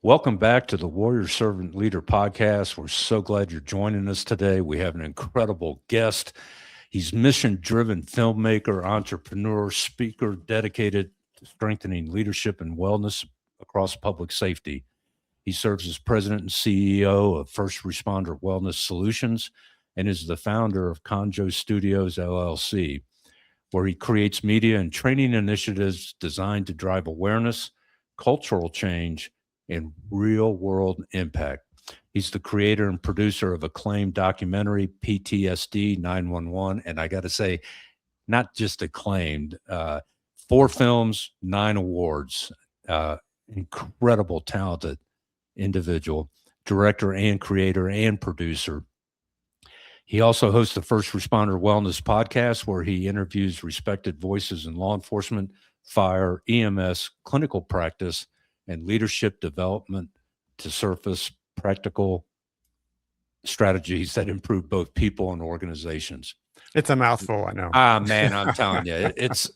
Welcome back to the Warrior Servant Leader podcast. We're so glad you're joining us today. We have an incredible guest. He's mission-driven filmmaker, entrepreneur, speaker, dedicated to strengthening leadership and wellness across public safety. He serves as president and CEO of First Responder Wellness Solutions and is the founder of Conjo Studios, LLC, where he creates media and training initiatives designed to drive awareness, cultural change, and real world impact. He's the creator and producer of acclaimed documentary PTSD 911. And I got to say, not just acclaimed, 4 films, 9 awards. Incredible, talented individual, director and creator and producer. He also hosts the First Responder Wellness podcast, where he interviews respected voices in law enforcement, fire, EMS, clinical practice, and leadership development to surface practical strategies that improve both people and organizations. It's a mouthful, I know. Man, I'm telling you, it's.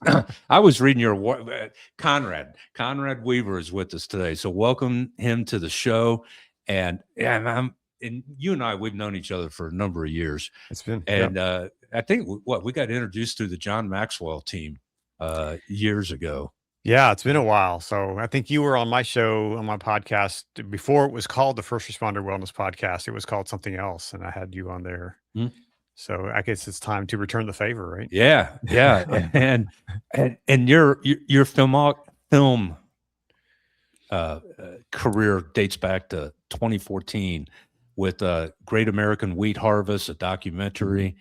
I was reading your Conrad Weaver is with us today, so welcome him to the show. And you and I, we've known each other for a number of years. It's been, and I think we got introduced through the John Maxwell team years ago. Yeah, it's been a while. So I think you were on my show, on my podcast, before it was called the First Responder Wellness Podcast. It was called something else, and I had you on there. So I guess it's time to return the favor, right? Yeah. and your film career dates back to 2014 with Great American Wheat Harvest, a documentary,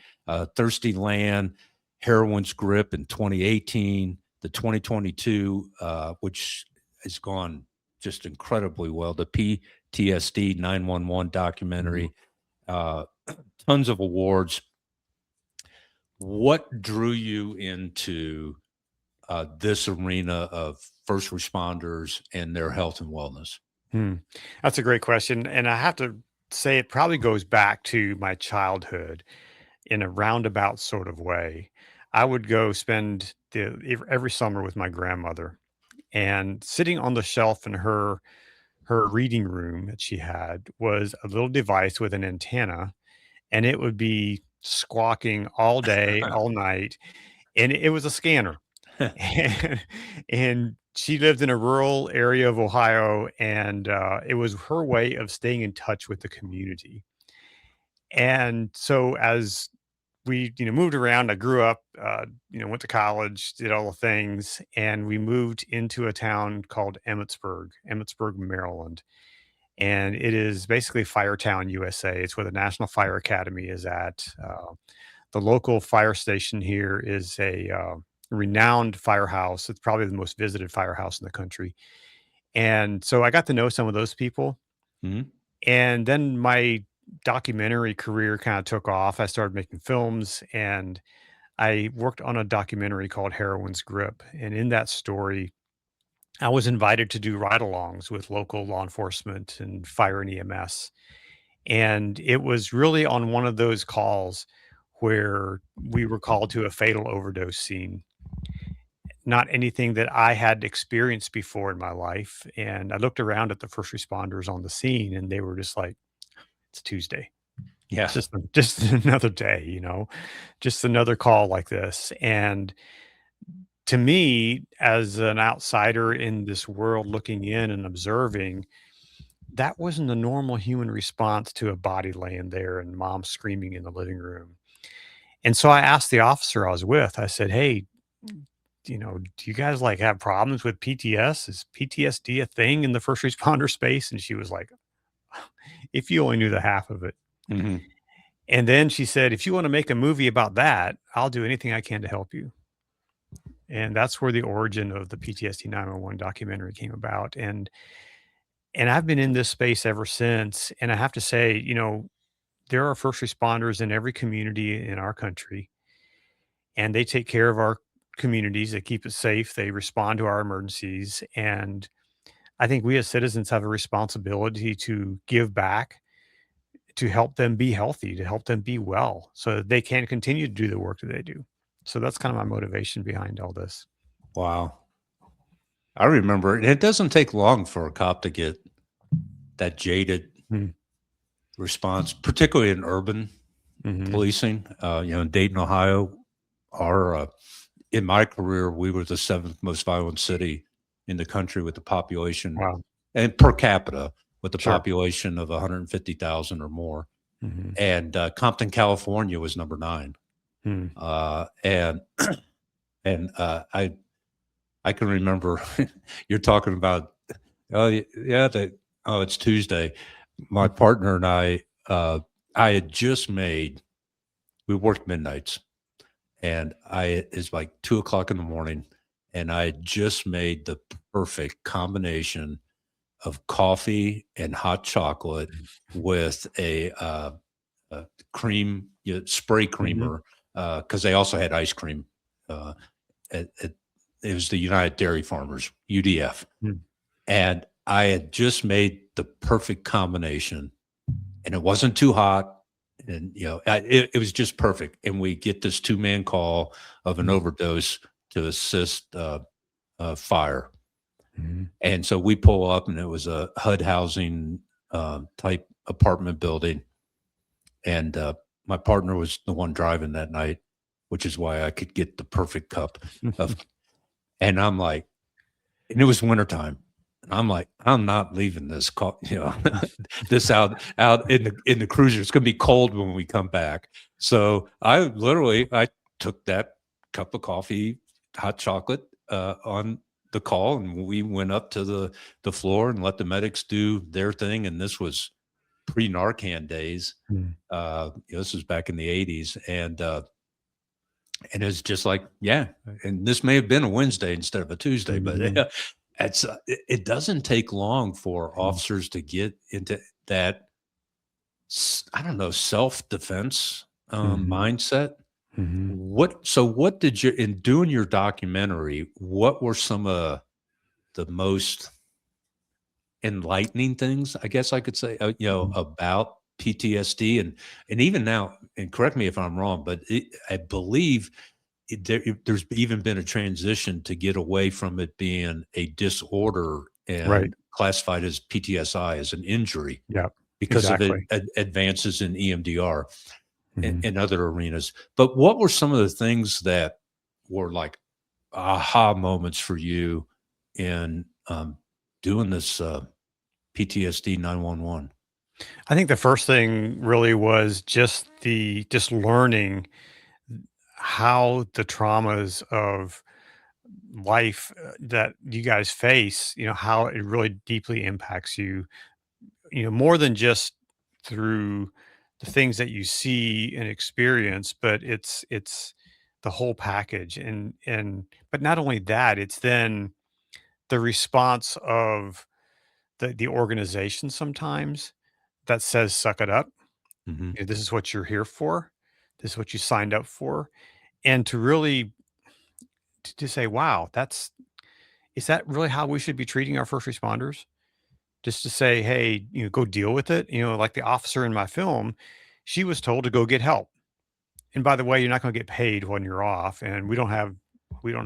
Thirsty Land, Heroin's Grip in 2018, the 2022, which has gone just incredibly well, the PTSD 911 documentary, tons of awards. What drew you into this arena of first responders and their health and wellness? That's a great question. And I have to say it probably goes back to my childhood in a roundabout sort of way. I would go spend every summer with my grandmother, and sitting on the shelf in her reading room that she had was a little device with an antenna, and it would be squawking all day, all night, and it was a scanner. and she lived in a rural area of Ohio, and it was her way of staying in touch with the community. And so as we, moved around, I grew up, went to college, did all the things, and we moved into a town called Emmitsburg, Maryland. And it is basically Firetown, USA. It's where the National Fire Academy is at. The local fire station here is a renowned firehouse. It's probably the most visited firehouse in the country. And so I got to know some of those people. And then my documentary career kind of took off. I started making films, and I worked on a documentary called Heroin's Grip. And in that story, I was invited to do ride-alongs with local law enforcement and fire and EMS. And it was really on one of those calls where we were called to a fatal overdose scene. Not anything that I had experienced before in my life. And I looked around at the first responders on the scene, and they were just like, it's Tuesday. Yeah. It's just another day, just another call like this. And to me, as an outsider in this world looking in and observing, that wasn't a normal human response to a body laying there and mom screaming in the living room. And so I asked the officer I was with, I said, hey, do you guys have problems with PTS? Is PTSD a thing in the first responder space? And she was like, if you only knew the half of it. And then she said, if you want to make a movie about that, I'll do anything I can to help you. And that's where the origin of the PTSD 911 documentary came about. And I've been in this space ever since. And I have to say, there are first responders in every community in our country, and they take care of our communities. They keep it safe. They respond to our emergencies. And I think we as citizens have a responsibility to give back, to help them be healthy, to help them be well, so that they can continue to do the work that they do. So that's kind of my motivation behind all this. Wow. I remember it doesn't take long for a cop to get that jaded Mm. response, particularly in urban Mhm. policing. In Dayton, Ohio, our in my career, we were the seventh most violent city in the country with the population Wow. and per capita with the Sure. population of 150,000 or more. Mhm. And Compton, California was number 9. Mm. And I can remember you're talking about, oh yeah, it's Tuesday. My partner and I had just made, we worked midnights, and it's like 2 o'clock in the morning, and I had just made the perfect combination of coffee and hot chocolate with a cream, spray Mhm. creamer, because they also had ice cream. Uh, it was the United Dairy Farmers, UDF. Mm. And I had just made the perfect combination, and it wasn't too hot. And, it was just perfect. And we get this 2-man call of an Mm. overdose to assist fire. Mhm. And so we pull up, and it was a HUD housing type apartment building. And my partner was the one driving that night, which is why I could get the perfect cup of, and I'm like, and it was wintertime. And I'm like, I'm not leaving this, this out in the cruiser. It's going to be cold when we come back. So I took that cup of coffee, hot chocolate, on the call, and we went up to the floor and let the medics do their thing. And this was pre Narcan days. Mm. This was back in the 80s, and it's just like, yeah. And this may have been a Wednesday instead of a Tuesday, but Mhm. it doesn't take long for Mhm. officers to get into that, I don't know, self-defense Mhm. mindset. Mhm. What did you, in doing your documentary, what were some of the most enlightening things, I guess I could say, Mhm. about PTSD, and even now, and correct me if I'm wrong, but I believe there's even been a transition to get away from it being a disorder Right. and classified as PTSI, as an injury, Yeah. because of Exactly. advances in EMDR Mhm. and other arenas. But what were some of the things that were like aha moments for you in doing this PTSD 911? I think the first thing really was just learning how the traumas of life that you guys face, how it really deeply impacts you, more than just through the things that you see and experience, but it's the whole package. But not only that, it's then the response of the organization sometimes that says, suck it up. Hmm. This is what you're here for. This is what you signed up for. And to really to say, wow, is that really how we should be treating our first responders? Just to say, hey, go deal with it. Like the officer in my film, she was told to go get help. And by the way, you're not going to get paid when you're off, and we don't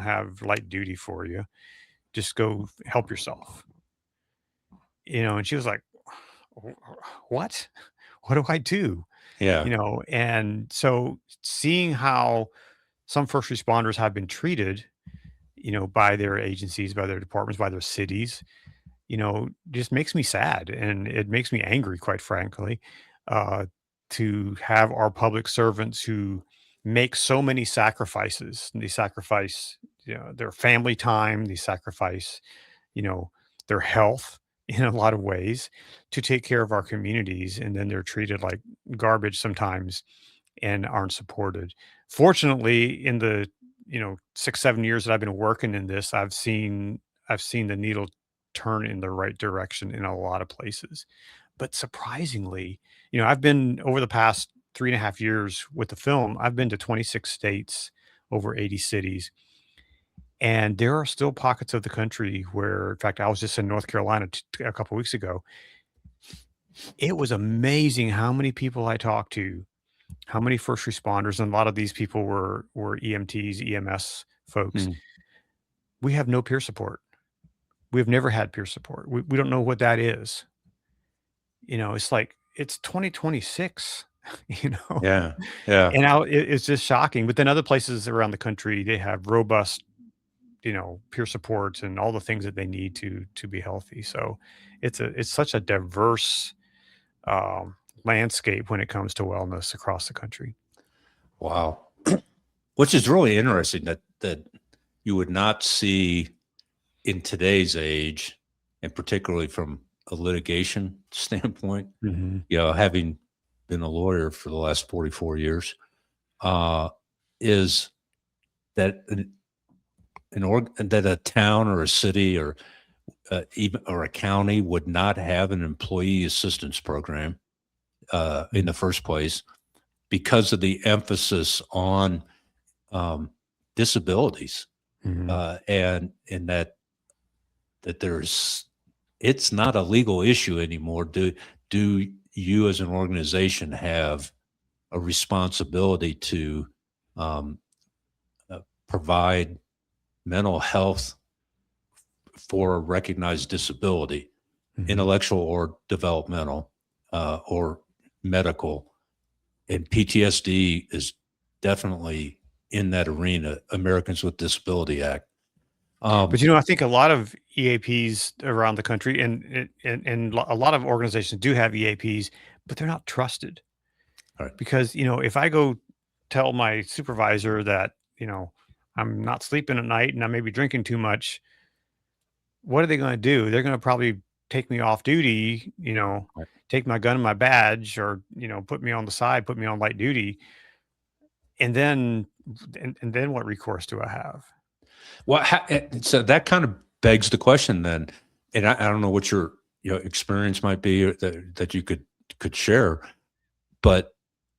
have light duty for you. Just go help yourself. And she was like, What? What do I do?" Yeah. And so seeing how some first responders have been treated, by their agencies, by their departments, by their cities, just makes me sad, and it makes me angry, quite frankly, uh, to have our public servants who make so many sacrifices. And they sacrifice, their family time. They sacrifice, you know, their health in a lot of ways to take care of our communities, and then they're treated like garbage sometimes and aren't supported. Fortunately, in the 6 7 years that I've been working in this, I've seen the needle turn in the right direction in a lot of places. But surprisingly, I've been over the past 3.5 years with the film, I've been to 26 states, over 80 cities. And there are still pockets of the country where, in fact, I was just in North Carolina a couple weeks ago. It was amazing how many people I talked to, how many first responders, and a lot of these people were EMTs, EMS folks. Mm. We have no peer support. We've never had peer support. We don't know what that is. It's like it's 2026, you know. Yeah. Yeah. And now it's just shocking. But then other places around the country, they have robust, peer supports and all the things that they need to be healthy. So it's such a diverse landscape when it comes to wellness across the country. Wow. Which is really interesting that you would not see in today's age, and particularly from a litigation standpoint, Hmm. having been a lawyer for the last 44 years, is that that a town or a city or even or a county would not have an employee assistance program in the first place because of the emphasis on um, disabilities, Hmm. and that there's it's not a legal issue anymore. Do you as an organization have a responsibility to um, provide mental health for a recognized disability, Hmm. intellectual or developmental, or medical? And PTSD is definitely in that arena. Americans with Disability Act. But Um, I think a lot of EAPs around the country and a lot of organizations do have EAPs, but they're not trusted all right. because if I go tell my supervisor that I'm not sleeping at night and I may be drinking too much, what are they going to do? They're going to probably take me off duty, Right. take my gun and my badge, or put me on the side, put me on light duty, and then what recourse do I have? Well, so that kind of begs the question then, and I don't know what your experience might be that you could share, but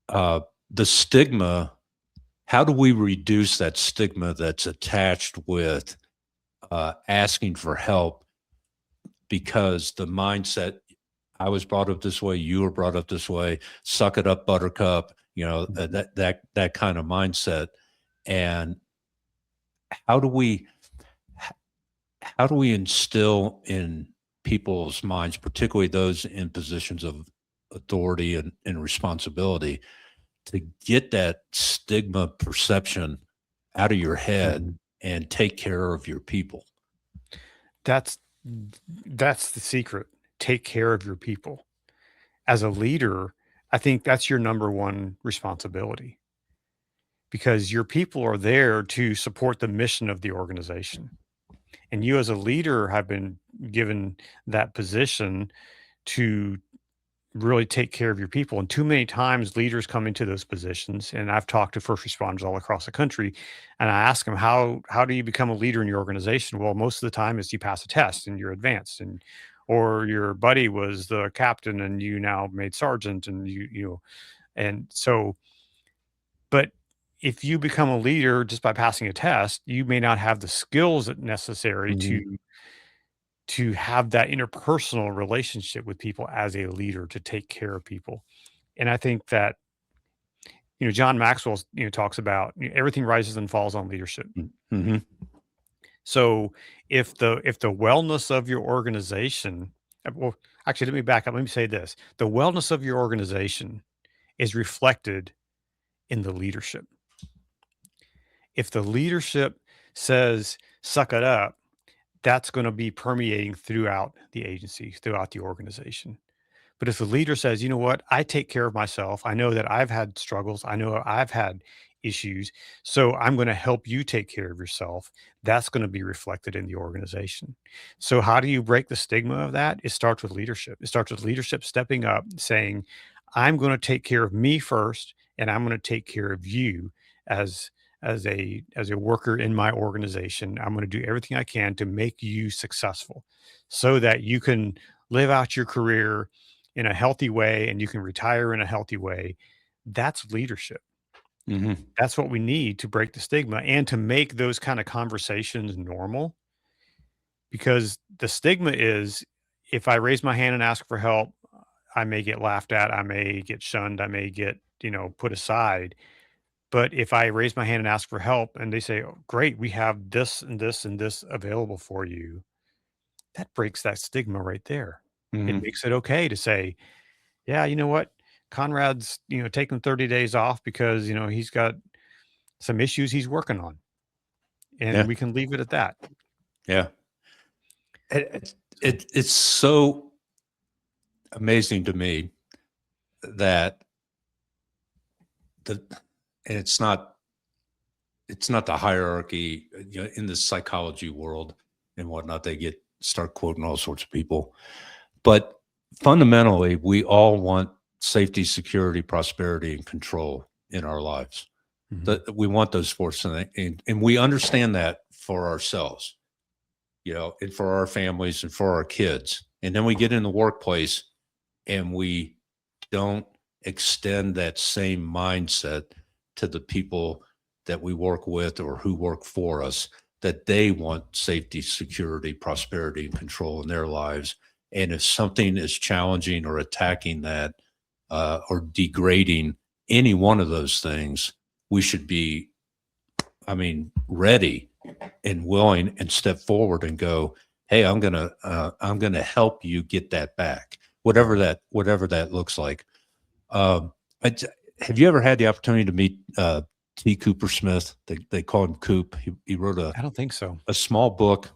uh, the stigma. How do we reduce that stigma that's attached with asking for help? Because the mindset, I was brought up this way, you were brought up this way, suck it up, buttercup, Mhm. that kind of mindset. And how do we how do we instill in people's minds, particularly those in positions of authority and responsibility, to get that stigma perception out of your head Mhm. and take care of your people? That's that's the secret. Take care of your people. As a leader, I think that's your number one responsibility because your people are there to support the mission of the organization. And you as a leader have been given that position to really take care of your people. And too many times leaders come into those positions. And I've talked to first responders all across the country and I ask them, how do you become a leader in your organization? Well, most of the time is you pass a test and you're advanced, and or your buddy was the captain and you now made sergeant, and and so, but if you become a leader just by passing a test, you may not have the skills that necessary Mhm. to have that interpersonal relationship with people as a leader to take care of people. And I think that, John Maxwell, talks about everything rises and falls on leadership. Mhm. So if the wellness of your organization, well, actually, let me back up. Let me say this: the wellness of your organization is reflected in the leadership. If the leadership says "suck it up," that's going to be permeating throughout the agency, throughout the organization. But if the leader says, you know what, I take care of myself, I know that I've had struggles, I know I've had issues, so I'm going to help you take care of yourself, that's going to be reflected in the organization. So, how do you break the stigma of that? It starts with leadership. It starts with leadership stepping up, saying, I'm going to take care of me first, and I'm going to take care of you as as a worker in my organization. I'm going to do everything I can to make you successful so that you can live out your career in a healthy way and you can retire in a healthy way. That's leadership. Mhm. That's what we need to break the stigma and to make those kind of conversations normal, because the stigma is if I raise my hand and ask for help, I may get laughed at, I may get shunned, I may get, put aside. But if I raise my hand and ask for help and they say, oh, great, we have this and this and this available for you, that breaks that stigma right there. It Mhm. makes it okay to say, yeah, you know what? Conrad's, taking 30 days off because, he's got some issues he's working on, and Yeah. we can leave it at that. Yeah. It, So, it's so amazing to me that the and it's not the hierarchy, in the psychology world and whatnot. They start quoting all sorts of people, but fundamentally, we all want safety, security, prosperity, and control in our lives. mhm, That we want those forces, and we understand that for ourselves, and for our families and for our kids. And then we get in the workplace and we don't extend that same mindset to the people that we work with or who work for us, that they want safety, security, prosperity, and control in their lives. And if something is challenging or attacking that, or degrading any one of those things, we should be, ready and willing and step forward and go, hey, I'm gonna help you get that back, whatever that looks like. um I, have you ever had the opportunity to meet T. Cooper Smith? They call him Coop. He wrote I don't think so. a small book.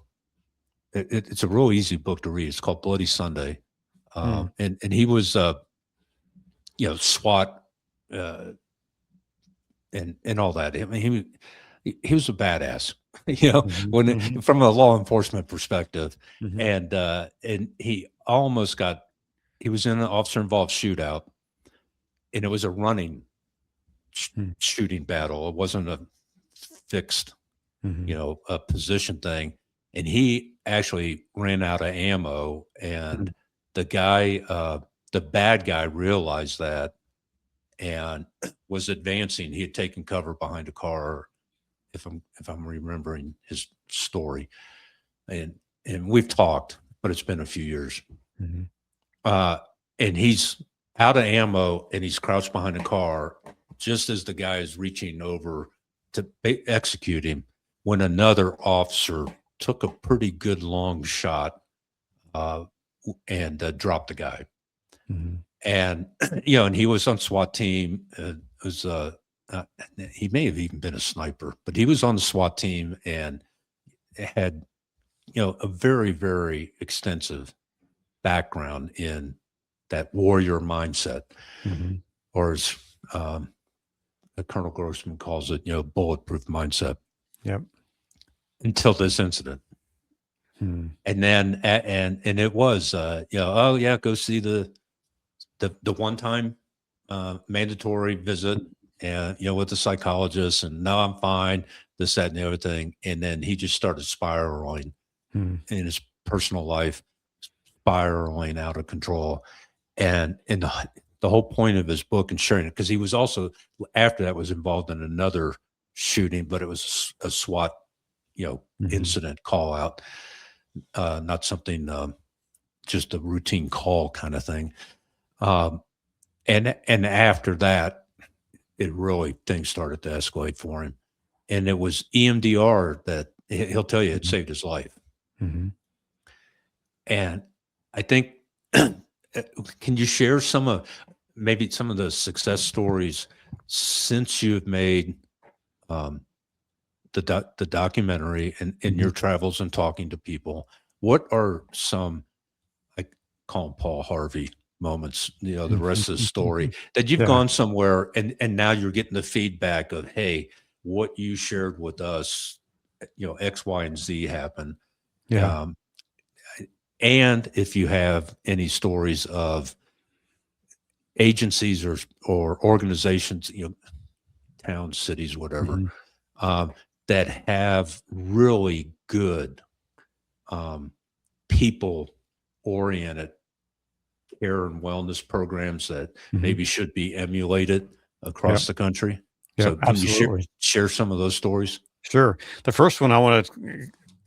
It's a real easy book to read. It's called Bloody Sunday. Hmm. And he was SWAT, uh and all that. I mean, he was a badass, Mhm, when mhm, from a law enforcement perspective, mhm, and he was in an officer involved shootout, and it was a running mm, shooting battle. It wasn't a fixed, mhm, a position thing, and he actually ran out of ammo, mhm, and the bad guy realized that and was advancing. He had taken cover behind a car, if I'm remembering his story, and we've talked, but it's been a few years. mhm, Uh, and he's out of ammo, and he's crouched behind a car, just as the guy is reaching over to execute him, when another officer took a pretty good long shot, uh, and dropped the guy. mhm, And and he was on SWAT team. Was uh, he may have even been a sniper, but he was on the SWAT team and had a very, very extensive background in that warrior mindset, mhm. or as Colonel Grossman calls it, bulletproof mindset, Yep. until this incident. Mm, And then and it was oh yeah, go see the one time mandatory visit, and with the psychologist, and no, I'm fine, this, that, and the other thing. And then he just started spiraling mm, in his personal life, spiraling out of control. And the whole point of his book and sharing it, because he was also, after that, was involved in another shooting, but it was a SWAT mhm, incident call out, not something, just a routine call kind of thing. um, and after that, it really, things started to escalate for him, and it was EMDR that he'll tell you it mhm, saved his life. mhm. And I think, can you share maybe some of the success stories since you've made, um, the documentary, and in Mhm. your travels and talking to people? What are some, I call them Paul Harvey moments, the rest of the story, that you've Yeah, gone somewhere and now you're getting the feedback of, hey, what you shared with us, X, Y, and Z happened. yeah. Um, and if you have any stories of agencies or organizations, towns, cities, whatever, Mhm, um, that have really good, um, people oriented care and wellness programs that mhm. maybe should be emulated Yep, across the country. yep, So can you absolutely. share some of those stories? Sure. The first one I wanna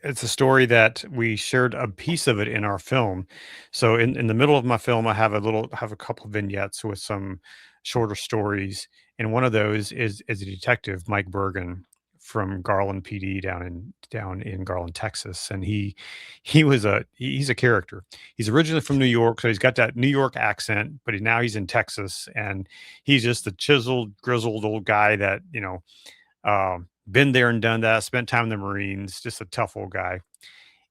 it's a story that we shared a piece of it in our film. So in the middle of my film, I have a couple vignettes with some shorter stories, and one of those is a detective, Mike Bergen, from Garland PD down in Garland, Texas, and he's a character. He's originally from New York, so he's got that New York accent, but now he's in Texas, and he's just the chiseled, grizzled old guy that been there and done that, spent time in the Marines, just a tough old guy.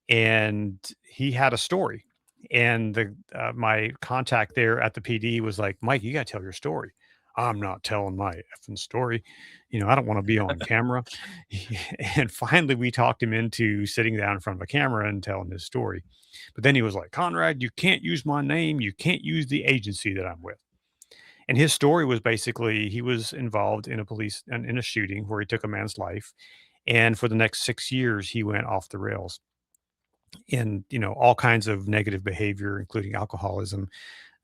And he had a story, and my contact there at the PD was like, "Mike, you got to tell your story." I'm not telling my effing story. I don't want to be on camera. And finally, we talked him into sitting down in front of a camera and telling his story. But then he was like, "Conrad, you can't use my name. You can't use the agency that I'm with." And his story was basically he was involved in in a shooting where he took a man's life. And for the next 6 years, he went off the rails in, all kinds of negative behavior, including alcoholism.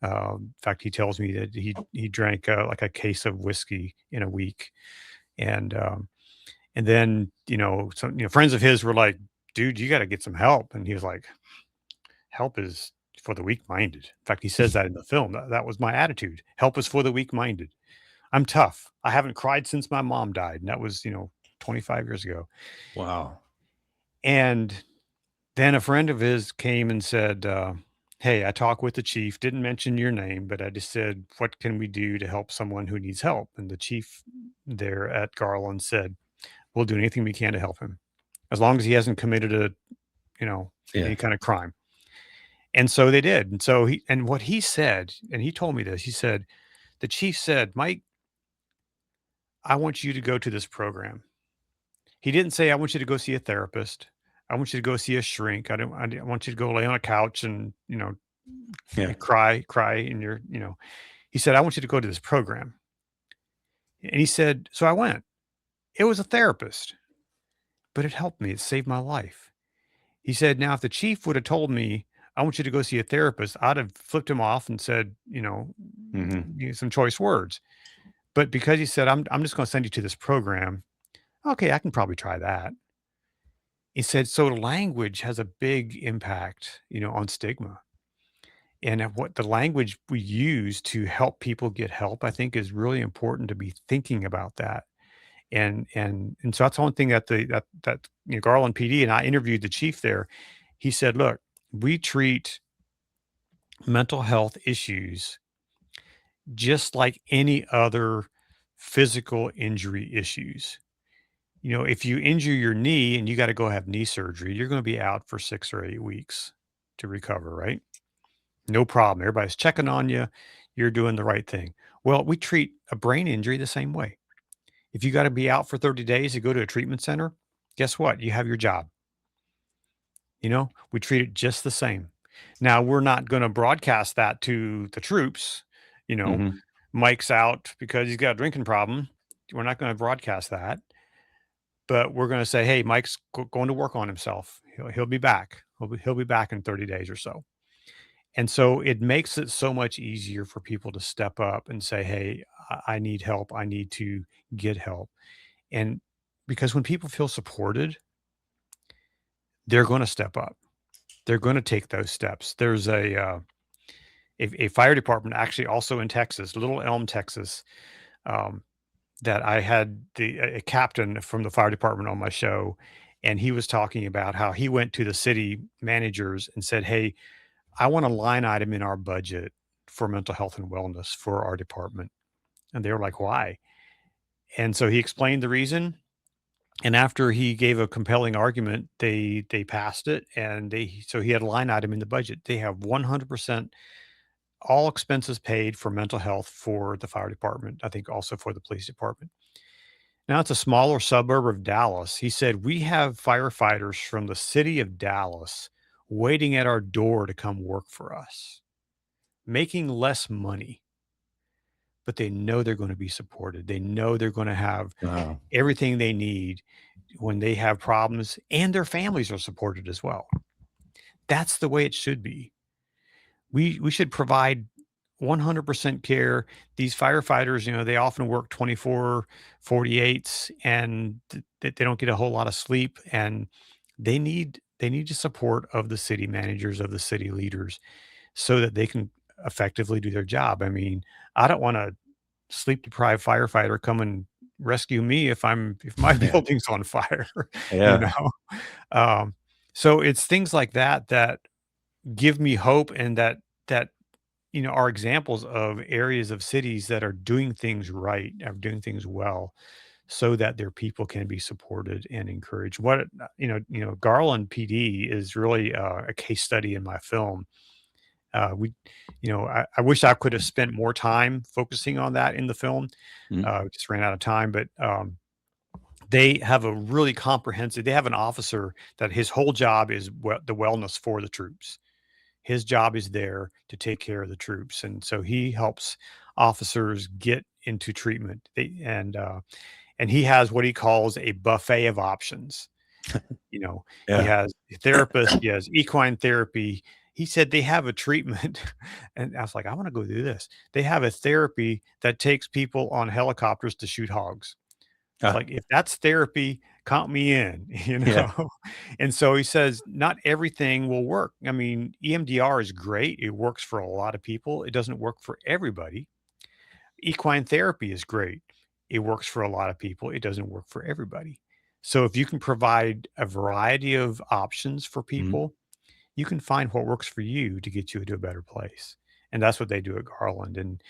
In fact, he tells me that he drank like a case of whiskey in a week, and and then some friends of his were like, "Dude, you got to get some help," and he was like, "Help is for the weak-minded." In fact, he says that in the film. That was my attitude. Help is for the weak-minded. I'm tough. I haven't cried since my mom died, and that was 25 years ago. Wow. And then a friend of his came and said, "Hey, I talked with the chief, didn't mention your name, but I just said, what can we do to help someone who needs help?" And the chief there at Garland said, "We'll do anything we can to help him, as long as he hasn't committed Yeah. any kind of crime." And so they did. And so what he said, and he told me this, he said, the chief said, "Mike, I want you to go to this program." He didn't say, "I want you to go see a therapist. I want you to go see a shrink. I didn't want you to go lay on a couch and, Yeah. cry in your. He said, "I want you to go to this program." And he said, so I went. It was a therapist, but it helped me. It saved my life. He said, "Now, if the chief would have told me, 'I want you to go see a therapist,' I'd have flipped him off and said, Hmm. some choice words. But because he said, I'm just going to send you to this program. Okay, I can probably try that." He said, so language has a big impact, on stigma. And what the language we use to help people get help, I think, is really important to be thinking about that. And so that's one thing that Garland PD, and I interviewed the chief there. He said, "Look, we treat mental health issues just like any other physical injury issues. If you injure your knee and you got to go have knee surgery, you're going to be out for 6 or 8 weeks to recover, right? No problem. Everybody's checking on you. You're doing the right thing." Well, we treat a brain injury the same way. If you got to be out for 30 days to go to a treatment center, guess what? You have your job. We treat it just the same. Now, we're not going to broadcast that to the troops. You know, Hmm. Mike's out because he's got a drinking problem. We're not going to broadcast that, but we're going to say, "Hey, Mike's going to work on himself. He'll be back. He'll be back in 30 days or so." And so it makes it so much easier for people to step up and say, "Hey, I need help. I need to get help." And because when people feel supported, they're going to step up. They're going to take those steps. There's a fire department actually also in Texas, Little Elm, Texas, um, that I had a captain from the fire department on my show, and he was talking about how he went to the city managers and said, "Hey, I want a line item in our budget for mental health and wellness for our department." And they were like, "Why?" And so he explained the reason. And after he gave a compelling argument, they passed it, and so he had a line item in the budget. They have 100% all expenses paid for mental health for the fire department. I think also for the police department. Now it's a smaller suburb of Dallas. He said, "We have firefighters from the city of Dallas waiting at our door to come work for us, making less money, but they know they're going to be supported. They know they're going to have Wow. everything they need when they have problems, and their families are supported as well." That's the way it should be. We should provide 100% care. These firefighters, they often work 24, 48s, and they don't get a whole lot of sleep, and they need the support of the city managers, of the city leaders, so that they can effectively do their job. I mean, I don't want a sleep deprived firefighter coming rescue me if my Yeah. building's on fire, you Yeah. know? Um, so it's things like that that give me hope and that are examples of areas of cities that are doing things right, are doing things well, so that their people can be supported and encouraged. Garland PD is really a case study in my film. We, I wish I could have spent more time focusing on that in the film. Mhm. Just ran out of time, but they have a really comprehensive. They have an officer that his whole job is the wellness for the troops. His job is there to take care of the troops, and so he helps officers get into treatment. And he has what he calls a buffet of options. He Yeah. has therapists, he has equine therapy. He said they have a treatment, and I was like, I want to go do this. They have a therapy that takes people on helicopters to shoot hogs. It's Ah, like, if that's therapy, count me in, yeah. And so he says, not everything will work. I mean, EMDR is great. It works for a lot of people. It doesn't work for everybody. Equine therapy is great. It works for a lot of people. It doesn't work for everybody. So if you can provide a variety of options for Mhm. people, you can find what works for you to get you into a better place. And that's what they do at Garland. And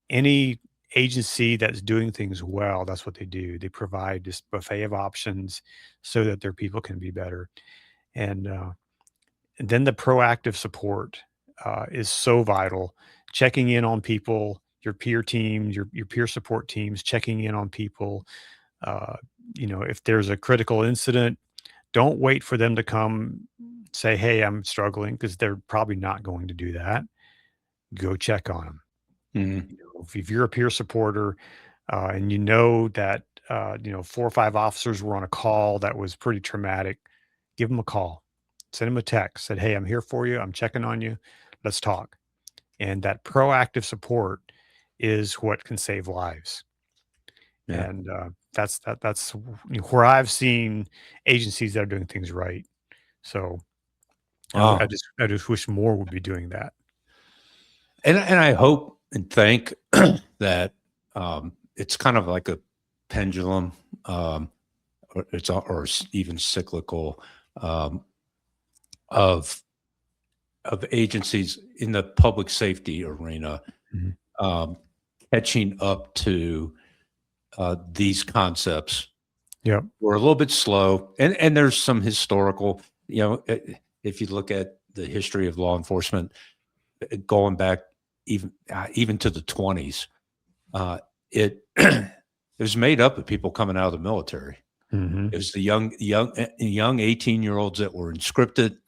any agency that's doing things well, that's what they do. They provide this buffet of options so that their people can be better. And, uh, and then the proactive support is so vital. Checking in on people, your peer teams, your peer support teams, checking in on people. Uh, if there's a critical incident, don't wait for them to come say, "Hey, I'm struggling," because they're probably not going to do that. Go check on them. Mhm. If you're a peer supporter, and you know that 4 or 5 officers were on a call that was pretty traumatic, give them a call, send them a text, said, "Hey, I'm here for you. I'm checking on you. Let's talk." And that proactive support is what can save lives. Yeah. And that's where I've seen agencies that are doing things right. So Wow. I just wish more would be doing that. And I hope and think that it's kind of like a pendulum, even cyclical, um, of agencies in the public safety arena, Mhm. um, catching up to these concepts. Yep. We're a little bit slow, and there's some historical. If you look at the history of law enforcement, going back even to the 20s, it it was made up of people coming out of the military. Mhm. It was the young 18-year-olds that were conscripted,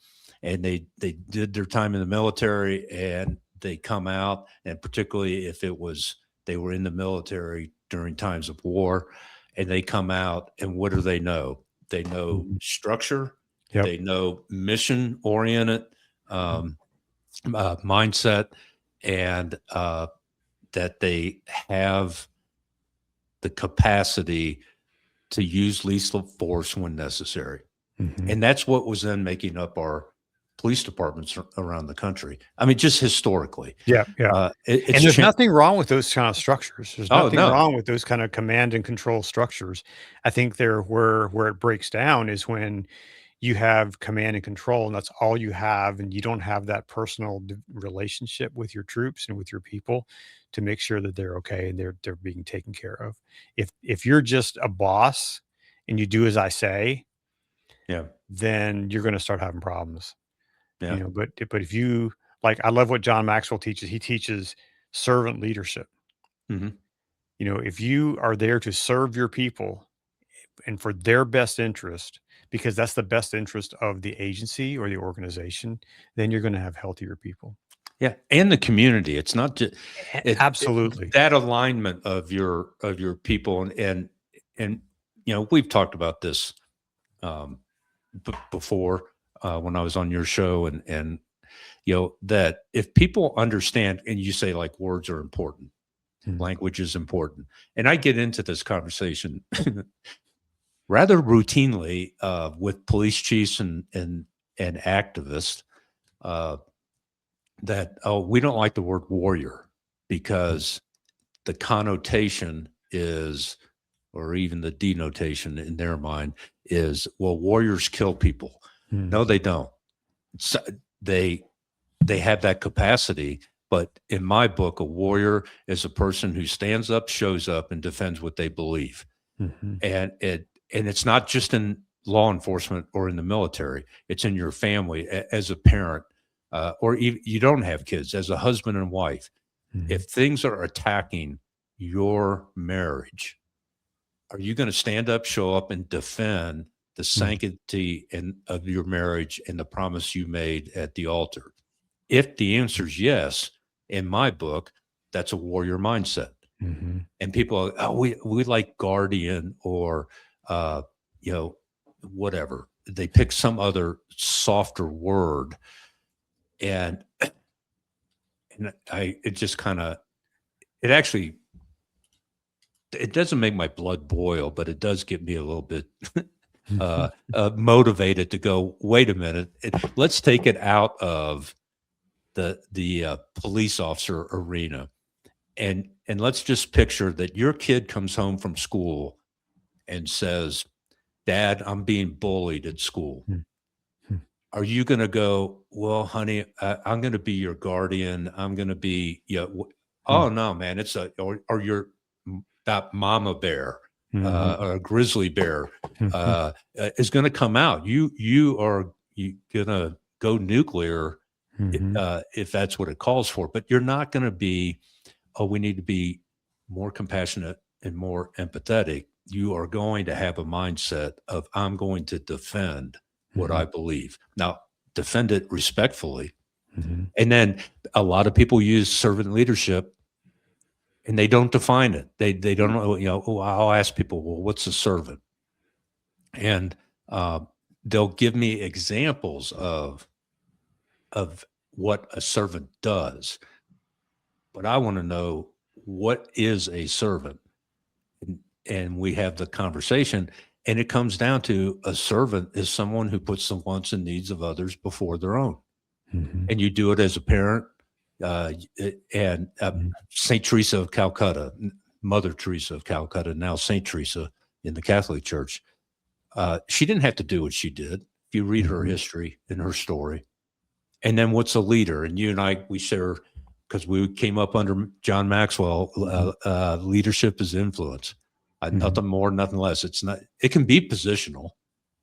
and they did their time in the military, and they come out, and particularly if it was they were in the military during times of war, and they come out, and what do they know? They know Mhm. structure, Yep. they know mission oriented mindset, and that they have the capacity to use lethal force when necessary. Mhm. And that's what was then making up our police departments around the country. I mean, just historically, Yeah, yeah. it's And there's changed. nothing wrong with those kind of structures. There's Oh nothing no, wrong with those kind of command and control structures. I think where it breaks down is when you have command and control, and that's all you have, and you don't have that personal relationship with your troops and with your people to make sure that they're okay and they're being taken care of. If you're just a boss and you do as I say, yeah, then you're going to start having problems. yeah, But if you like, I love what John Maxwell teaches. He teaches servant leadership. hmm If you are there to serve your people and for their best interest, because that's the best interest of the agency or the organization, then you're going to have healthier people. yeah, and the community. It's not just Absolutely. that alignment of your people, and we've talked about this um, before when I was on your show, and that if people understand, and you say like words are important, Mhm. language is important, and I get into this conversation rather routinely with police chiefs and activists uh, that we don't like the word warrior because the connotation is or even the denotation in their mind is, well, warriors kill people. No, they don't. So they have that capacity, but in my book, a warrior is a person who stands up, shows up, and defends what they believe. And it's not just in law enforcement or in the military. It's in your family as a parent, or even, you don't have kids, as a husband and wife. If things are attacking your marriage, are you going to stand up, show up, and defend the sanctity of your marriage and the promise you made at the altar? If the answer is yes, in my book, that's a warrior mindset. And people are, oh, we like guardian, or whatever. They pick some other softer word, and it just kind of, it actually, it doesn't make my blood boil, but it does get me a little bit motivated to go, wait a minute, let's take it out of the police officer arena, and let's just picture that your kid comes home from school and says, Dad, I'm being bullied at school. Are you going to go, well, honey, I'm going to be your guardian. I'm going to be, oh no, man, or you're that mama bear, or a grizzly bear, is going to come out. You are going to go nuclear, if that's what it calls for, but you're not going to be, oh, we need to be more compassionate and more empathetic. You are going to have a mindset of, I'm going to defend what I believe. Now, defend it respectfully. And then a lot of people use servant leadership and they don't define it. They don't know, I'll ask people, well, what's a servant? And they'll give me examples of what a servant does. But I want to know, what is a servant? And we have the conversation, and it comes down to, a servant is someone who puts the wants and needs of others before their own. And you do it as a parent. St. Teresa of Calcutta, Mother Teresa of Calcutta, now St. Teresa in the Catholic Church, she didn't have to do what she did. If you read her history and her story. And then what's a leader? And you and I, we share, because we came up under John Maxwell, leadership is influence. Nothing more, nothing less. It's not. It can be positional,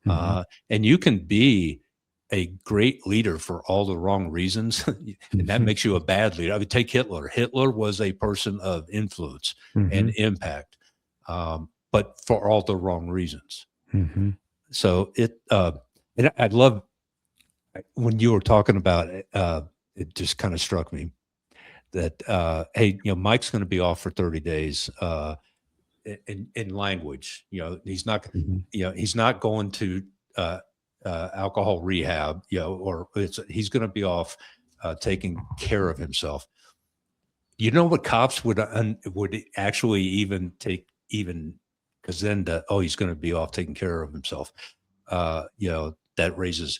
and you can be a great leader for all the wrong reasons, and that makes you a bad leader. I would take Hitler. Hitler was a person of influence and impact, but for all the wrong reasons. So and I love when you were talking about it. It just kind of struck me that hey, Mike's going to be off for 30 days. In language, he's not, he's not going to alcohol rehab, or he's going to be off taking care of himself. You know what cops would actually even take, because then he's going to be off taking care of himself. That raises,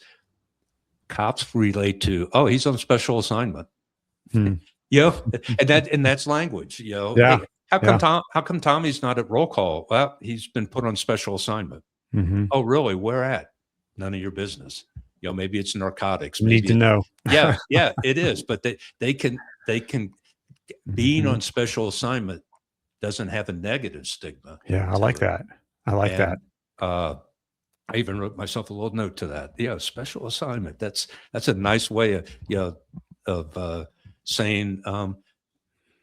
cops relate to, oh, he's on special assignment. And that's language. Yeah. Hey, how come Tommy's not at roll call? Well, he's been put on special assignment. Oh, really? Where at? None of your business. Maybe it's narcotics. Maybe need to know. Yeah, it is. But they can being on special assignment doesn't have a negative stigma. Yeah, I like that. I like that. I even wrote myself a little note to that. Yeah, special assignment. That's a nice way of saying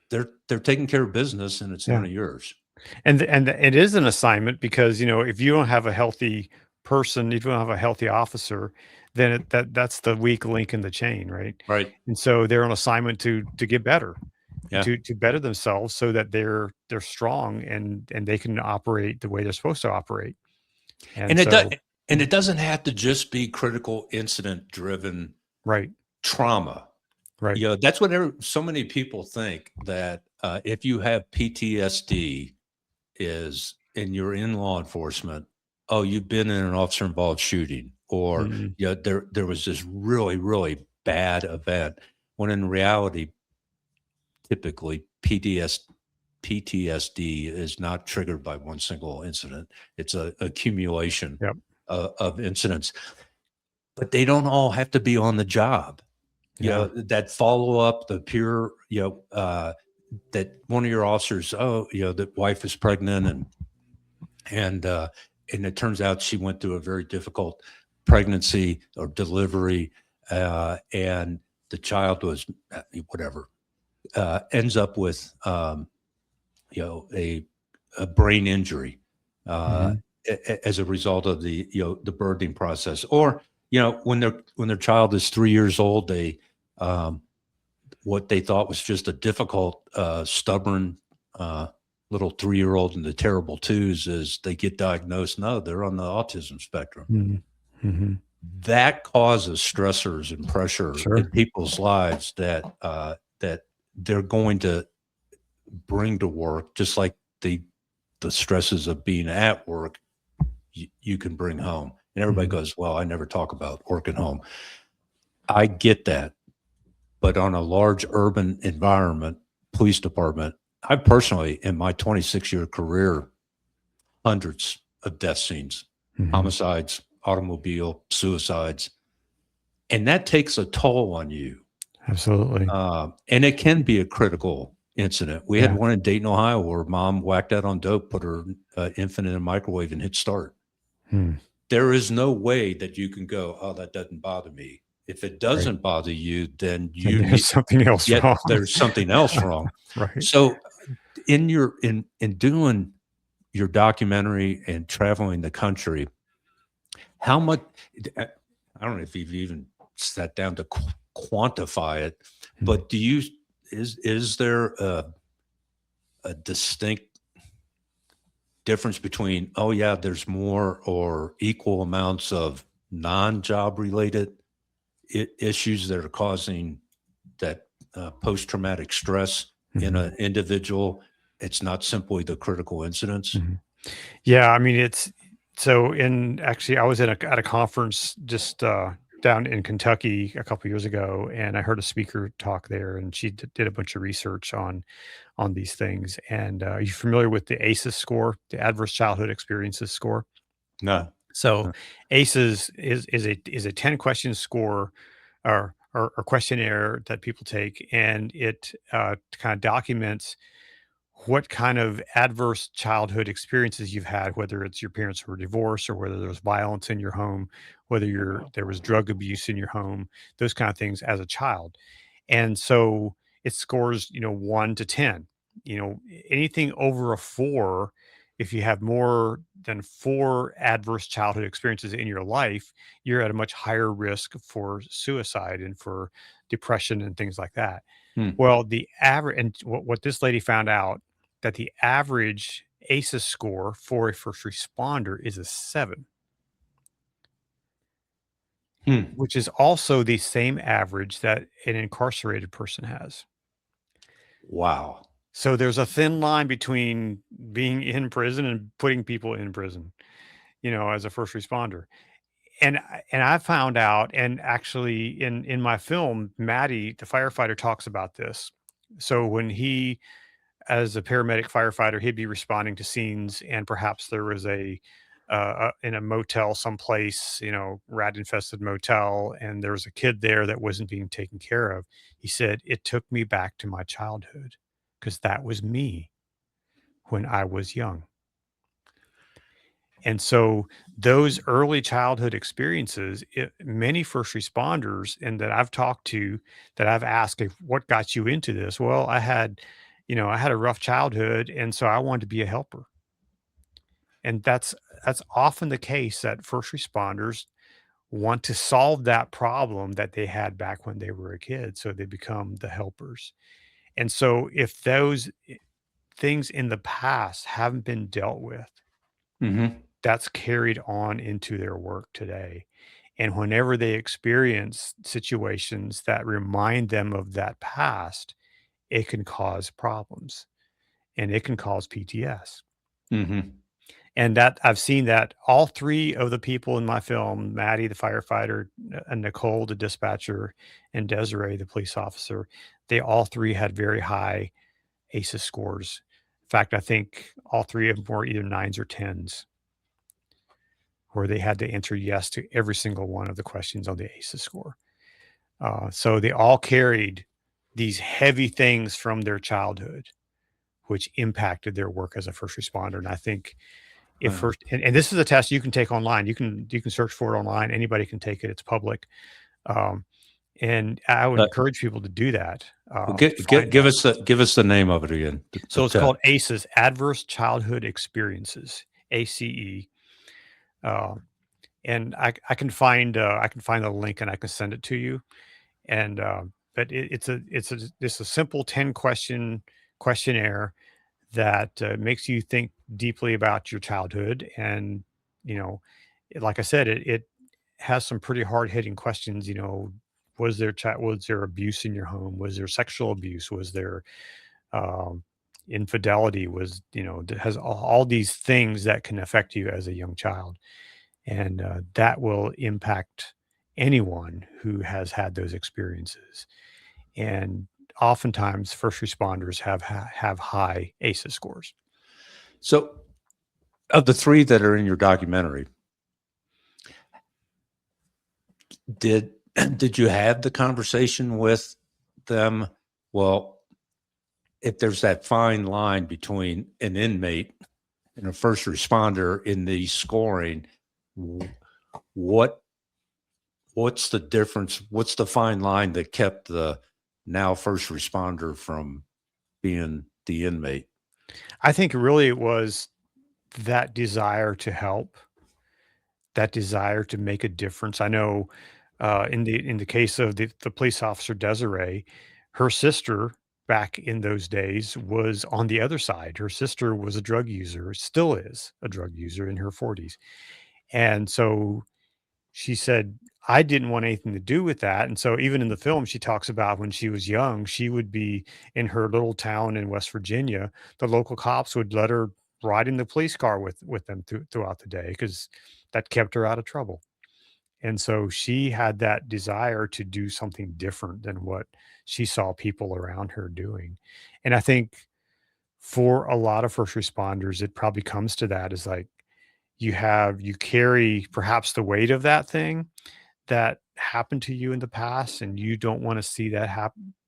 they're taking care of business, and it's none of yours. And it is an assignment, because if you don't have a healthy person, if you don't have a healthy officer, then that's the weak link in the chain, right? Right. And so they're on assignment to get better, to better themselves, so that they're strong and they can operate the way they're supposed to operate. And it doesn't have to just be critical incident driven, right? Trauma. Right. That's what so many people think, that if you have PTSD and you're in law enforcement, oh, you've been in an officer involved shooting, or there was this really, really bad event, when in reality, typically PTSD PTSD is not triggered by one single incident. It's a accumulation Yep. of incidents, but they don't all have to be on the job. You Yeah. know, that follow up, the peer, that one of your officers, the wife is pregnant, and and it turns out she went through a very difficult pregnancy or delivery, and the child was whatever, ends up with a brain injury uh, Mhm. as a result of the birthing process, or when their child is 3 years old, they um, what they thought was just a difficult, stubborn little 3-year-old in the terrible twos, is they get diagnosed. No, they're on the autism spectrum. Mhm. Mhm. That causes stressors and pressure in Sure. people's lives that they're going to bring to work, just like the stresses of being at work. You can bring home, and everybody Mhm. goes, "Well, I never talk about work at home." I get that, but on a large urban environment, police department, I personally, in my 26-year career, hundreds of death scenes, Mhm. homicides, automobile, suicides, and that takes a toll on you. Absolutely. And it can be a critical incident. We had Yeah. one in Dayton, Ohio, where mom whacked out on dope, put her infant in a microwave, and hit start. Hmm. There is no way that you can go, "Oh, that doesn't bother me." If it Right. doesn't bother you, then And you there's need, something else yet wrong. there's something else wrong. Right. So in doing your documentary and traveling the country, how much, I don't know if you've even sat down to quantify it, Hmm. but is there a distinct difference between, oh yeah, there's more or equal amounts of non-job related issues that are causing that post-traumatic stress in Mhm. an individual? It's not simply the critical incidents. Mhm. Yeah, I mean, it's so in actually, I was at a conference just down in Kentucky a couple years ago, and I heard a speaker talk there, and she did a bunch of research on these things. And are you familiar with the ACEs score, the Adverse Childhood Experiences score? No. So No. ACEs is a 10 question score or questionnaire that people take, and it kind of documents what kind of adverse childhood experiences you've had, whether it's your parents were divorced or whether there was violence in your home, whether there was drug abuse in your home, those kind of things as a child. And so it scores, 1 to 10. Anything over a 4, if you have more than 4 adverse childhood experiences in your life, you're at a much higher risk for suicide and for depression and things like that. Hmm. Well, the average, and what this lady found out, that the average ACEs score for a first responder is a 7, Hmm. which is also the same average that an incarcerated person has. Wow. So there's a thin line between being in prison and putting people in prison, as a first responder. And I found out, and actually in my film, Maddie, the firefighter, talks about this. So when he, as a paramedic firefighter, he'd be responding to scenes, and perhaps there was in a motel someplace, rat infested motel, and there was a kid there that wasn't being taken care of. He said, "It took me back to my childhood because that was me when I was young." And so those early childhood experiences, many first responders and that I've talked to, that I've asked, "If what got you into this?" Well, I had a rough childhood, and so I wanted to be a helper. And that's often the case, that first responders want to solve that problem that they had back when they were a kid, so they become the helpers. And so if those things in the past haven't been dealt with, Hmm. that's carried on into their work today. And whenever they experience situations that remind them of that past, it can cause problems and it can cause PTS. Hmm. And that I've seen that all three of the people in my film, Maddie, the firefighter, and Nicole, the dispatcher, and Desiree, the police officer, they all three had very high ACEs scores. In fact, I think all three of them were either 9s or 10s, where they had to answer yes to every single one of the questions on the ACEs score. So they all carried these heavy things from their childhood, which impacted their work as a first responder. And I think if Wow. first, and this is a test you can take online. You can search for it online. Anybody can take it. It's public. Um, and I would Uh, encourage people to do that. well, To find give out. us the name of it again. The So it's test. called ACEs, Adverse Childhood Experiences, ACE. Uh, and I can find the link and I can send it to you. And but it's a simple 10 question questionnaire that makes you think deeply about your childhood. And you know, like I said, it has some pretty hard hitting questions. Was there abuse in your home? Was there sexual abuse? Was there um, infidelity? Has all these things that can affect you as a young child, and that will impact anyone who has had those experiences. And oftentimes, first responders have high ACEs scores. So, of the three that are in your documentary, did did you have the conversation with them? Well, if there's that fine line between an inmate and a first responder in the scoring, what what's the difference? What's the fine line that kept the now first responder from being the inmate? I think really it was that desire to help, that desire to make a difference. I know in the case of the police officer Desiree, her sister back in those days was on the other side. Her sister was a drug user, still is a drug user in her 40s. And so she said, I didn't want anything to do with that. And so even in the film, she talks about when she was young, she would be in her little town in West Virginia. The local cops would let her ride in the police car with them throughout the day because that kept her out of trouble. And so she had that desire to do something different than what she saw people around her doing. And I think for a lot of first responders, it probably comes to that is like you carry perhaps the weight of that thing that happened to you in the past, and you don't want to see that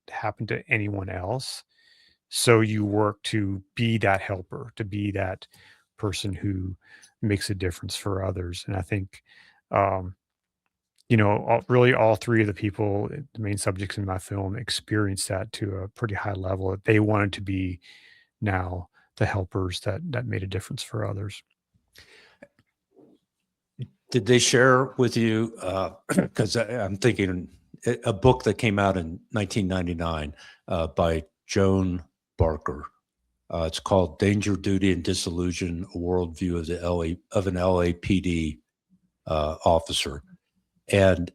happen to anyone else. So you work to be that helper, to be that person who makes a difference for others. And I think, um, really all three of the people, the main subjects in my film, experienced that to a pretty high level. That they wanted to be now the helpers that made a difference for others. Did they share with you? Because I'm thinking a book that came out in 1999 by Joan Barker. It's called "Danger, Duty, and Disillusion: A Worldview of an LAPD Officer," and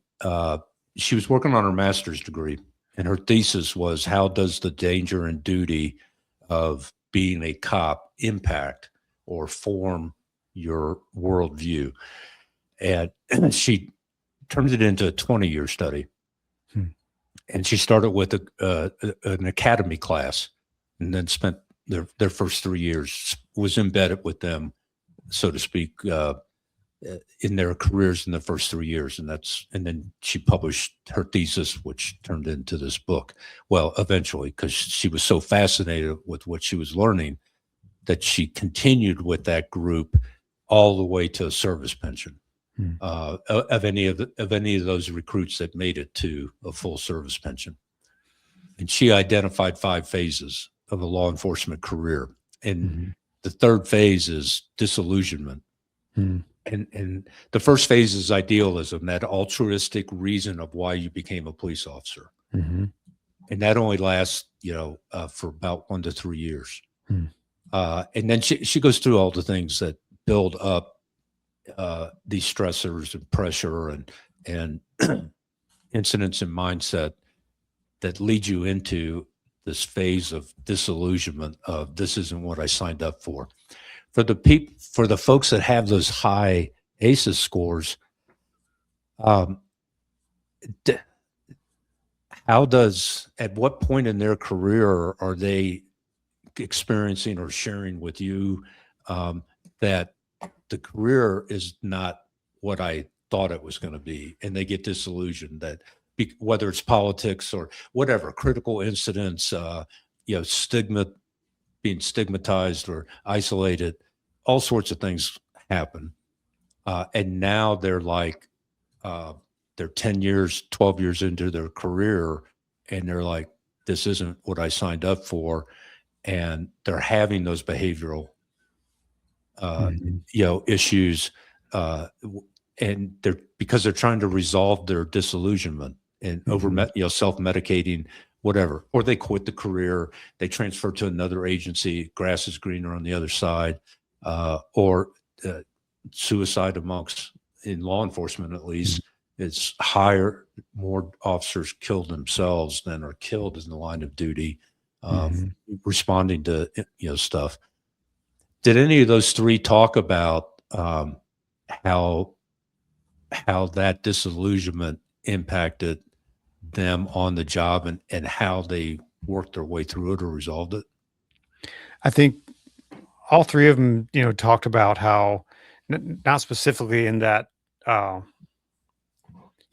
she was working on her master's degree, and her thesis was how does the danger and duty of being a cop impact or form your worldview? And she turned it into a 20-year study. Hmm. And she started with an academy class and then spent their first 3 years, was embedded with them, so to speak, in their careers in the first 3 years. And then she published her thesis, which turned into this book. Well, eventually, because she was so fascinated with what she was learning that she continued with that group all the way to a service pension. Hmm. Of any of those recruits that made it to a full service pension. And she identified 5 phases of a law enforcement career. And Mhm. the third phase is disillusionment. Hmm. And the first phase is idealism, that altruistic reason of why you became a police officer. Mhm. And that only lasts, for about 1 to 3 years. Hmm. And then she goes through all the things that build up these stressors and pressure and incidents and mindset that lead you into this phase of disillusionment of this isn't what I signed up for. For the folks that have those high ACEs scores, um, at what point in their career are they experiencing or sharing with you, that the career is not what I thought it was going to be, and they get disillusioned that whether it's politics or whatever, critical incidents, stigma, being stigmatized or isolated, all sorts of things happen. And now they're like, they're 10 years, 12 years into their career, and they're like, this isn't what I signed up for. And they're having those behavioral, issues, and because they're trying to resolve their disillusionment and self-medicating, whatever, or they quit the career, they transfer to another agency, grass is greener on the other side, or suicide amongst, in law enforcement at least, it's higher, more officers kill themselves than are killed in the line of duty, responding to stuff. Did any of those three talk about how that disillusionment impacted them on the job, and how they worked their way through it or resolved it? I think all three of them, talked about how, not specifically in that,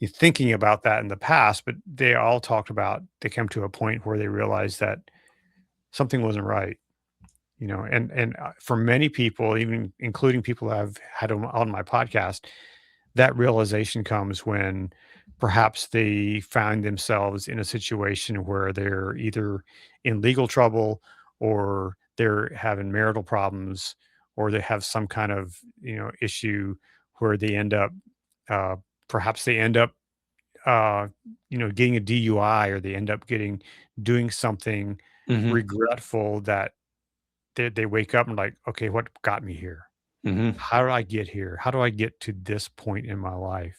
you're thinking about that in the past, but they all talked about they came to a point where they realized that something wasn't right, and for many people, even including people I've had on my podcast, that realization comes when perhaps they find themselves in a situation where they're either in legal trouble, or they're having marital problems, or they have some kind of issue where they end up, uh, perhaps they end up, getting a DUI, or they end up doing something Mm-hmm. regretful, that they wake up and like, okay, what got me here? Mm-hmm. How do I get here? How do I get to this point in my life?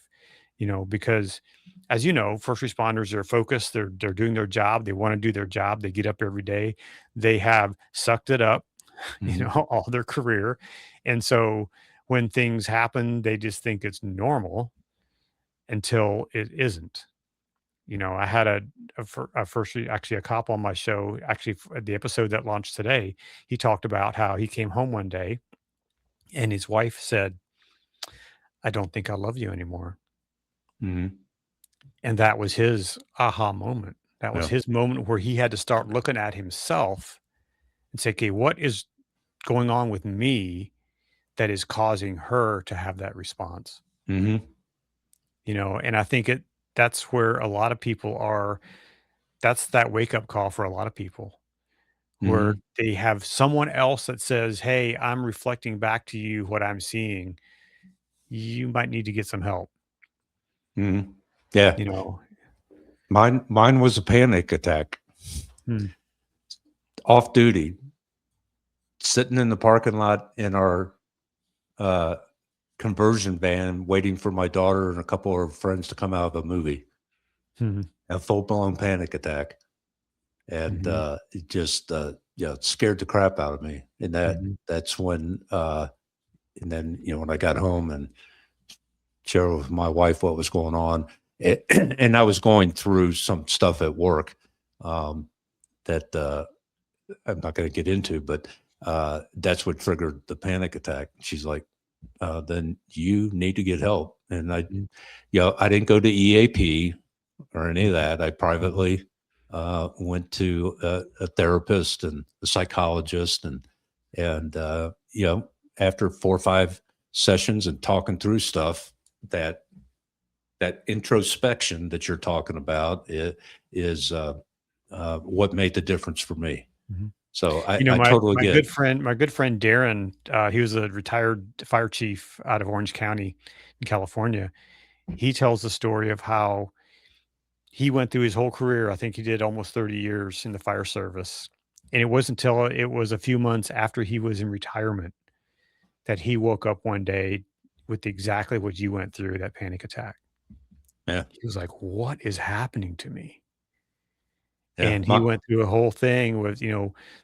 Because as you know, first responders are focused, they're doing their job, they want to do their job, they get up every day, they have sucked it up, Mm-hmm. all their career. And so when things happen, they just think it's normal until it isn't. I had a first, actually a cop on my show, actually the episode that launched today. He talked about how he came home one day and his wife said, "I don't think I love you anymore." Mm-hmm. And that was his aha moment. That was Yeah. his moment where he had to start looking at himself and say, "Okay, what is going on with me that is causing her to have that response?" Mm-hmm. And I think that's where a lot of people are. That's that wake up call for a lot of people, where Mm-hmm. they have someone else that says, "Hey, I'm reflecting back to you what I'm seeing. You might need to get some help." Mm-hmm. Yeah. You know, Mine was a panic attack, Hmm. off duty, sitting in the parking lot in our uh, conversion van, waiting for my daughter and a couple of her friends to come out of a movie. Hmm. A full blown panic attack, and Hmm. it just it scared the crap out of me. And Hmm. that's when and then when I got home and shared with my wife what was going on, and I was going through some stuff at work, that I'm not going to get into, but that's what triggered the panic attack. She's like, then you need to get help. And I didn't go to EAP or any of that. I privately went to a therapist and a psychologist, and after 4 or 5 sessions and talking through stuff, that introspection that you're talking about is what made the difference for me. Mhm. So You know, I my totally my get. good friend my good friend Darren, he was a retired fire chief out of Orange County in California. He tells the story of how he went through his whole career. I think he did almost 30 years in the fire service. And it wasn't until it was a few months after he was in retirement that he woke up one day with exactly what you went through, that panic attack. Yeah, He was like, "What is happening to me?" yeah. And he went through a whole thing with,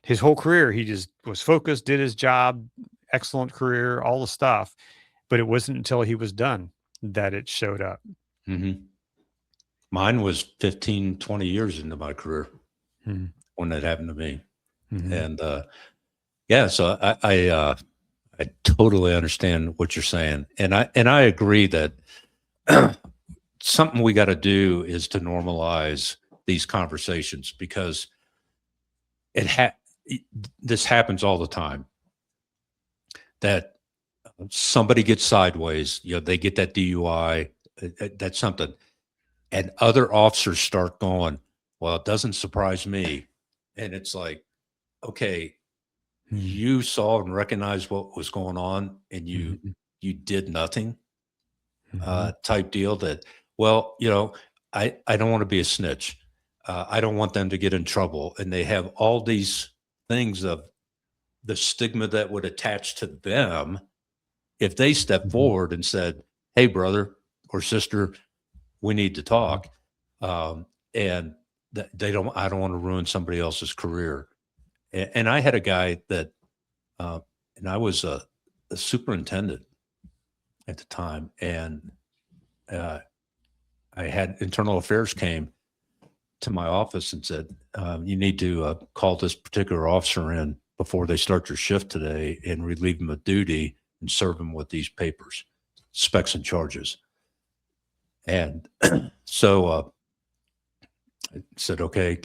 his whole career, he just was focused, did his job, excellent career, all the stuff, but it wasn't until he was done that it showed up. Mhm. Mine was 15, 20 years into my career Mhm. when that happened to me. And yeah, so I totally understand what you're saying, and I agree that something we got to do is to normalize these conversations, because it this happens all the time, that somebody gets sideways, they get that DUI, that's something, and other officers start going, well, it doesn't surprise me, and it's like, okay, you saw and recognized what was going on, and you did nothing, type deal. That, well, I don't want to be a snitch. I don't want them to get in trouble. And they have all these things of the stigma that would attach to them if they stepped forward and said, hey, brother or sister, we need to talk. And I don't want to ruin somebody else's career. And I had a guy that, and I was a superintendent at the time, and I had internal affairs came to my office and said, you need to call this particular officer in before they start their shift today and relieve them of duty and serve them with these papers, specs and charges. And so I said, okay,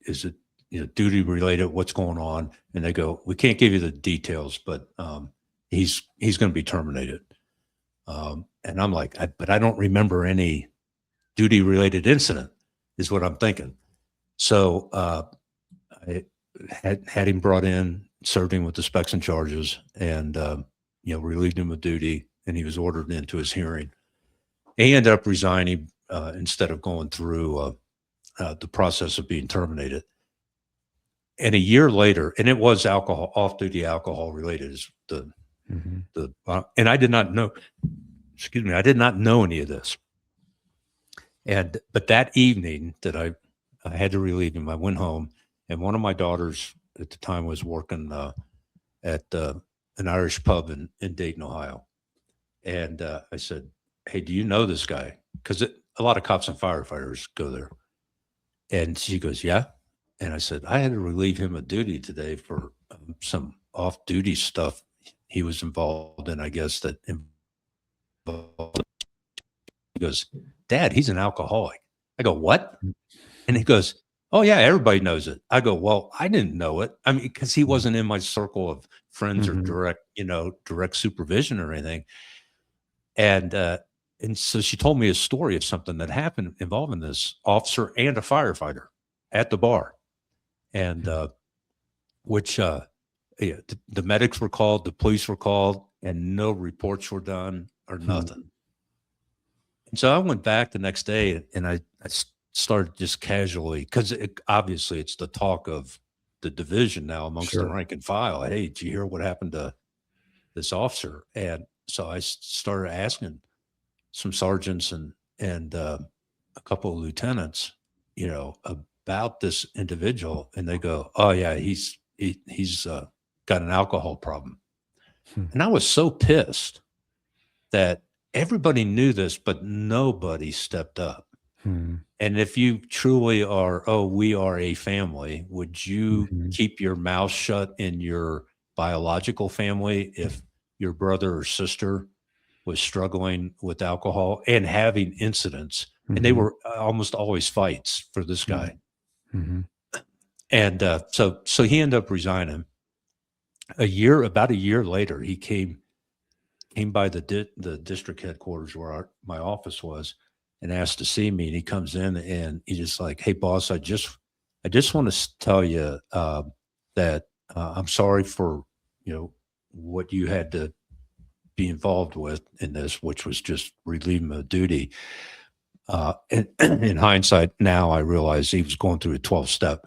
is it, duty related? What's going on? And they go, we can't give you the details, but he's going to be terminated. And I'm like, but I don't remember any duty related incident, is what I'm thinking. So I had him brought in, served him with the specs and charges, and relieved him of duty, and he was ordered into his hearing. He ended up resigning instead of going through the process of being terminated. And a year later, and it was alcohol, off-duty alcohol related, is and I did not know. Excuse me, I did not know any of this. But that evening that I had to relieve him, I went home, and one of my daughters at the time was working at an Irish pub in Dayton, Ohio. And I said, hey, do you know this guy? Because a lot of cops and firefighters go there. And she goes, yeah. And I said, I had to relieve him of duty today for some off-duty stuff he was involved in, I guess, that involved. He goes, Dad, he's an alcoholic. I go, what? And he goes, oh, yeah, everybody knows it. I go, well, I didn't know it. I mean, because he wasn't in my circle of friends or direct supervision or anything. And so she told me a story of something that happened involving this officer and a firefighter at the bar. And which the medics were called, the police were called, and no reports were done or nothing. And so I went back the next day, and I started just casually, because obviously it's the talk of the division now amongst the rank and file. Hey, did you hear what happened to this officer? And so I started asking some sergeants and a couple of lieutenants, about this individual, and they go, oh yeah, he's got an alcohol problem. And I was so pissed that everybody knew this, but nobody stepped up. And if you truly are, we are a family, would you keep your mouth shut in your biological family if your brother or sister was struggling with alcohol and having incidents? And they were almost always fights for this guy. And so he ended up resigning. About a year later, he came by the district headquarters where my office was, and asked to see me. And he comes in and he's just like, hey, boss, I just want to tell you that I'm sorry for what you had to be involved with in this, which was just relieving of duty. And in hindsight, now I realize he was going through a 12-step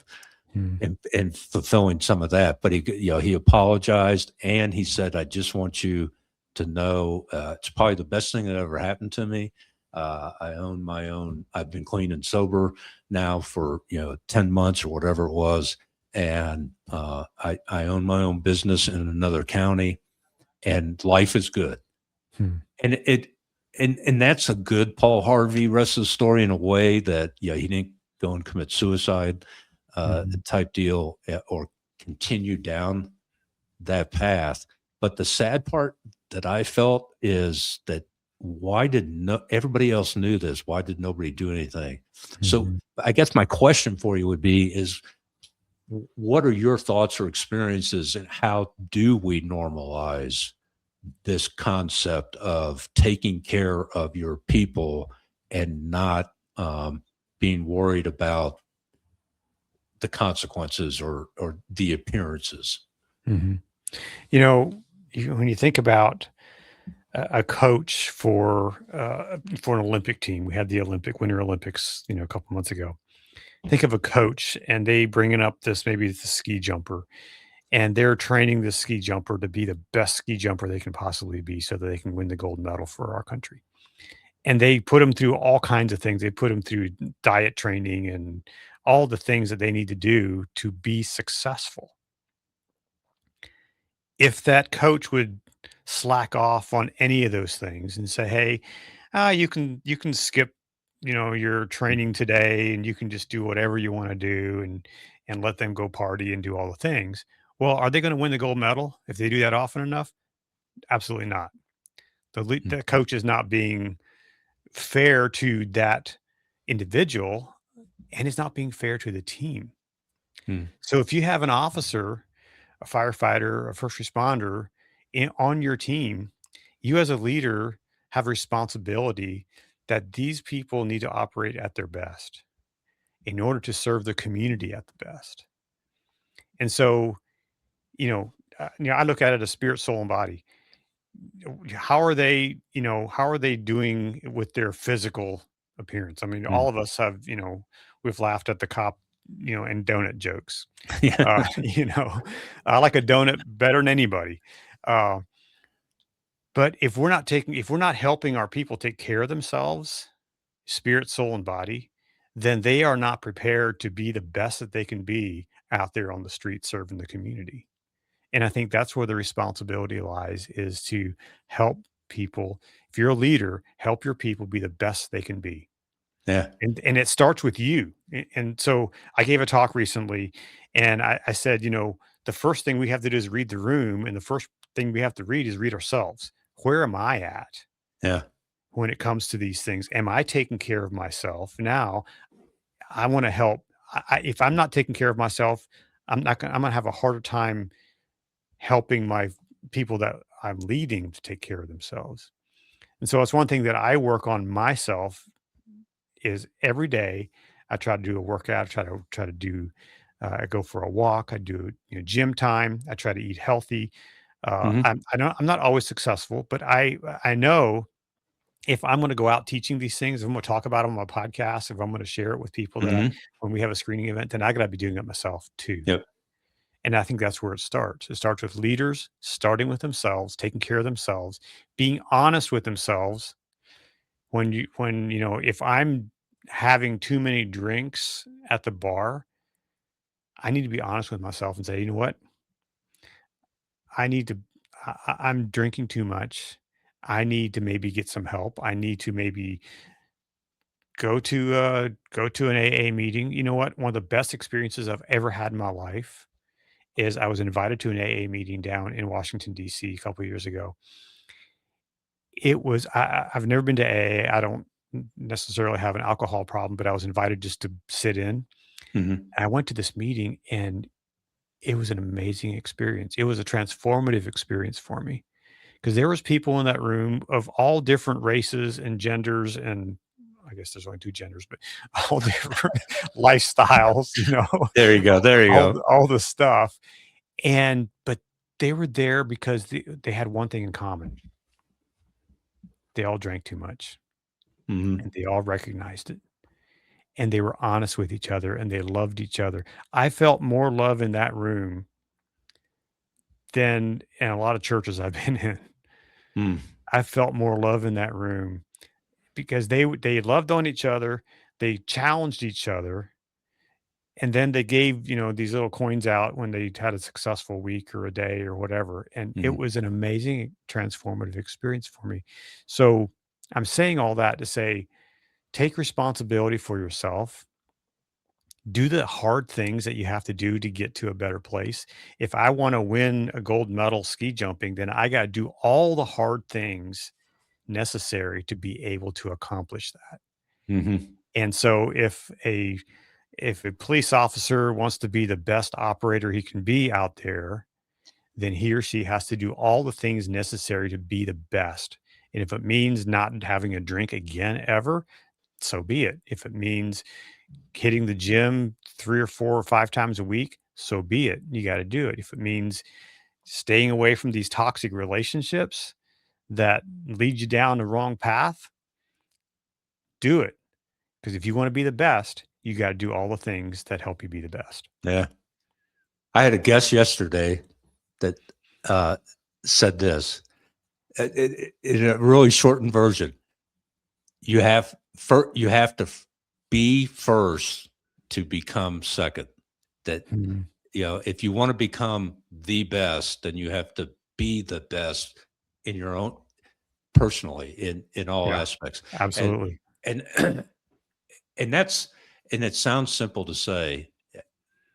and fulfilling some of that. But he apologized, and he said, I just want you to know it's probably the best thing that ever happened to me. I own my own. I've been clean and sober now for 10 months or whatever it was, and I own my own business in another county, and life is good. And that's a good Paul Harvey rest of the story, in a way that he didn't go and commit suicide. Mhm. type deal, or continue down that path. But the sad part that I felt is that why did no everybody else knew this? Why did nobody do anything? So Mhm. I guess my question for you would be is what are your thoughts or experiences, and how do we normalize this concept of taking care of your people and not being worried about the consequences or the appearances? Mhm. You know, when you think about a coach for an Olympic team, we had the Winter Olympics, a couple months ago. Think of a coach and they bringing up this maybe the ski jumper, and they're training the ski jumper to be the best ski jumper they can possibly be so that they can win the gold medal for our country. And they put them through all kinds of things. They put them through diet training and all the things that they need to do to be successful. If that coach would slack off on any of those things and say, "Hey, you can skip, your training today, and you can just do whatever you want to do, and let them go party and do all the things." Well, are they going to win the gold medal if they do that often enough? Absolutely not. The coach is not being fair to that individual, and it's not being fair to the team. Mm-hmm. So if you have an officer, a firefighter, a first responder on your team, you as a leader have responsibility that these people need to operate at their best in order to serve the community at the best. And so, I look at it as spirit, soul, and body. How are they doing with their physical appearance? I mean, all of us have, we've laughed at the cop, and donut jokes. Yeah. You know, I like a donut better than anybody. Uh, but if we're not helping our people take care of themselves, spirit, soul, and body, then they are not prepared to be the best that they can be out there on the street serving the community. And I think that's where the responsibility lies, is to help people. If you're a leader, help your people be the best they can be. Yeah. And it starts with you. And so I gave a talk recently, and I said, the first thing we have to do is read the room. And the first thing we have to read is read ourselves. Where am I at Yeah. when it comes to these things? Am I taking care of myself? Now I want to help. If I'm not taking care of myself, I'm going to have a harder time helping my people that I'm leading to take care of themselves. And so it's one thing that I work on myself is every day I try to do a workout. I try to do. I go for a walk. I do gym time. I try to eat healthy. Hmm. I'm not always successful, but I know if I'm going to go out teaching these things, if I'm going to talk about them on my podcast, if I'm going to share it with people Hmm. when we have a screening event, then I got to be doing it myself too. Yep. And I think that's where it starts. It starts with leaders starting with themselves, taking care of themselves, being honest with themselves. If I'm having too many drinks at the bar, I need to be honest with myself and say, you know what? I need to, I'm drinking too much. I need to maybe get some help. I need to maybe go to an AA meeting. You know what? One of the best experiences I've ever had in my life is I was invited to an AA meeting down in Washington, D.C. a couple years ago. I've never been to AA. I don't necessarily have an alcohol problem, but I was invited just to sit in. Hmm. I went to this meeting and it was an amazing experience. It was a transformative experience for me because there was people in that room of all different races and genders, and I guess there's only two genders, but all different lifestyles, There you go. There you go. all the stuff. But they were there because they had one thing in common. They all drank too much Hmm. and they all recognized it. And they were honest with each other and they loved each other. I felt more love in that room than in a lot of churches I've been in. Mm. I felt more love in that room because they loved on each other, they challenged each other, and then they gave, these little coins out when they had a successful week or a day or whatever, and it Mhm. was an amazing transformative experience for me. So, I'm saying all that to say, take responsibility for yourself. do the hard things that you have to do to get to a better place. If I want to win a gold medal ski jumping, then I got to do all the hard things necessary to be able to accomplish that. Hmm. And so if a police officer wants to be the best operator he can be out there, then he or she has to do all the things necessary to be the best. And if it means not having a drink again ever, so be it. If it means hitting the gym 3 or 4 or 5 times a week, so be it. You got to do it. If it means staying away from these toxic relationships that lead you down the wrong path, do it. Because if you want to be the best, you got to do all the things that help you be the best. Yeah. I had a guest yesterday that uh, said this in a really shortened version. You have to be first to become second. That, Mhm. if you want to become the best, then you have to be the best in your own personally in all Yeah, aspects. And absolutely. and and that's and it sounds simple to say.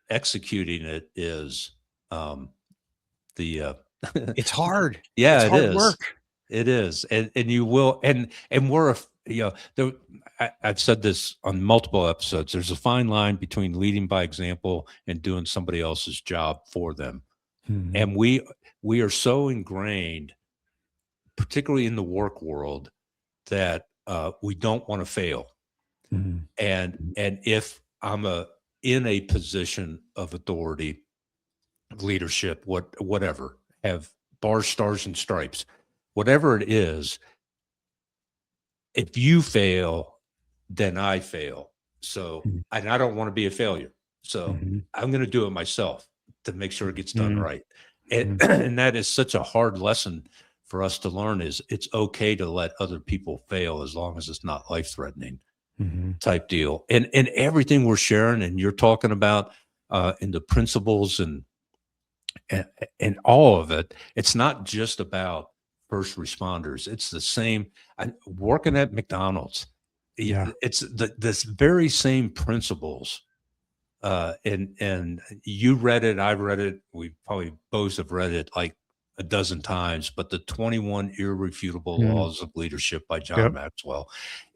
Executing it is the It's hard. It's yeah, it hard is. work. It is. And you will, and we're there, I've said this on multiple episodes. There's a fine line between leading by example and doing somebody else's job for them. Mhm. And we are so ingrained, particularly in the work world, that we don't want to fail. Mhm. And if I'm in a position of authority, leadership, whatever, have bars, stars, and stripes, whatever it is, if you fail, then I fail. So, Mhm. and I don't want to be a failure. So Mhm. I'm going to do it myself to make sure it gets done Mhm. right. And, Mhm. and that is such a hard lesson for us to learn, is it's okay to let other people fail as long as it's not life threatening, Mhm. type deal. And everything we're sharing and you're talking about in the principles and, and all of it, it's not just about first responders. It's the same. Working at McDonald's, Yeah. it's this very same principles. And you read it, I've read it, we probably both have read it like a dozen times. But the 21 Irrefutable Mhm. Laws of Leadership by John Yep. Maxwell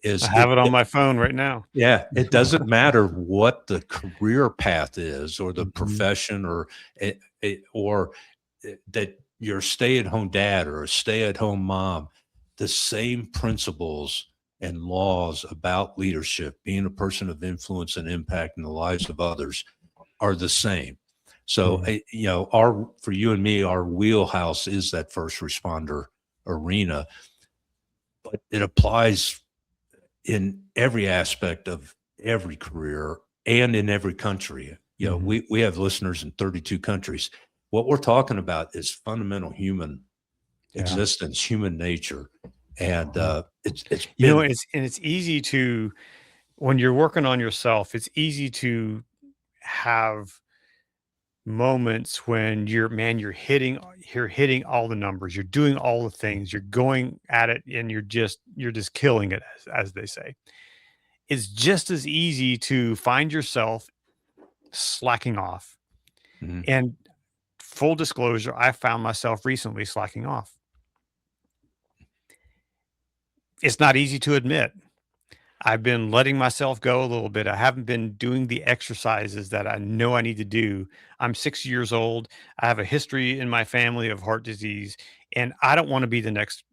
I is have it on my phone right now. yeah, it doesn't matter what the career path is or the Mhm. profession or that you're a stay-at-home dad or a stay-at-home mom, the same principles and laws about leadership, being a person of influence and impact in the lives of others, are the same. So, Mhm. our for you and me, our wheelhouse is that first responder arena, but it applies in every aspect of every career and in every country. Mhm. We have listeners in 32 countries. What we're talking about is fundamental human Yeah. existence, human nature. And Yeah. it's You know, been, it's easy to when you're working on yourself, it's easy to have moments when you're hitting all the numbers, you're doing all the things, you're going at it, and you're just killing it, as they say. It's just as easy to find yourself slacking off. mhm. And full disclosure, I found myself recently slacking off. It's not easy to admit. I've been letting myself go a little bit. I haven't been doing the exercises that I know I need to do. I'm 60 years old. I have a history in my family of heart disease, and I don't want to be the next,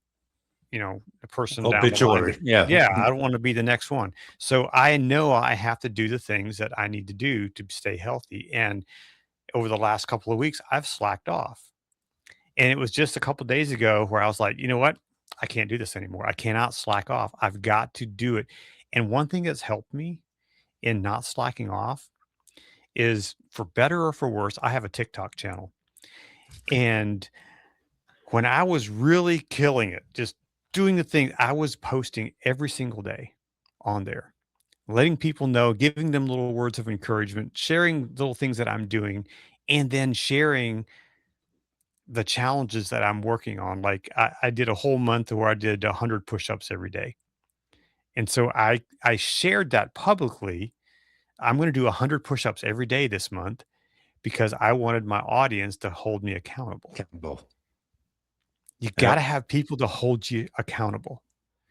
person down the line Obituary. Yeah. yeah, I don't want to be the next one. So I know I have to do the things that I need to do to stay healthy. And over the last couple of weeks, I've slacked off. And it was just a couple days ago where I was like, you know what? I can't do this anymore. I cannot slack off. I've got to do it. And one thing that's helped me in not slacking off is, for better or for worse, I have a TikTok channel. And when I was really killing it, just doing the thing, I was posting every single day on there, letting people know, giving them little words of encouragement, sharing little things that I'm doing, and then sharing the challenges that I'm working on. Like I did a whole month where I did 100 push-ups every day. And so I shared that publicly I'm going to do 100 push-ups every day this month because I wanted my audience to hold me accountable. Accountable. You got Yep. to have people to hold you accountable.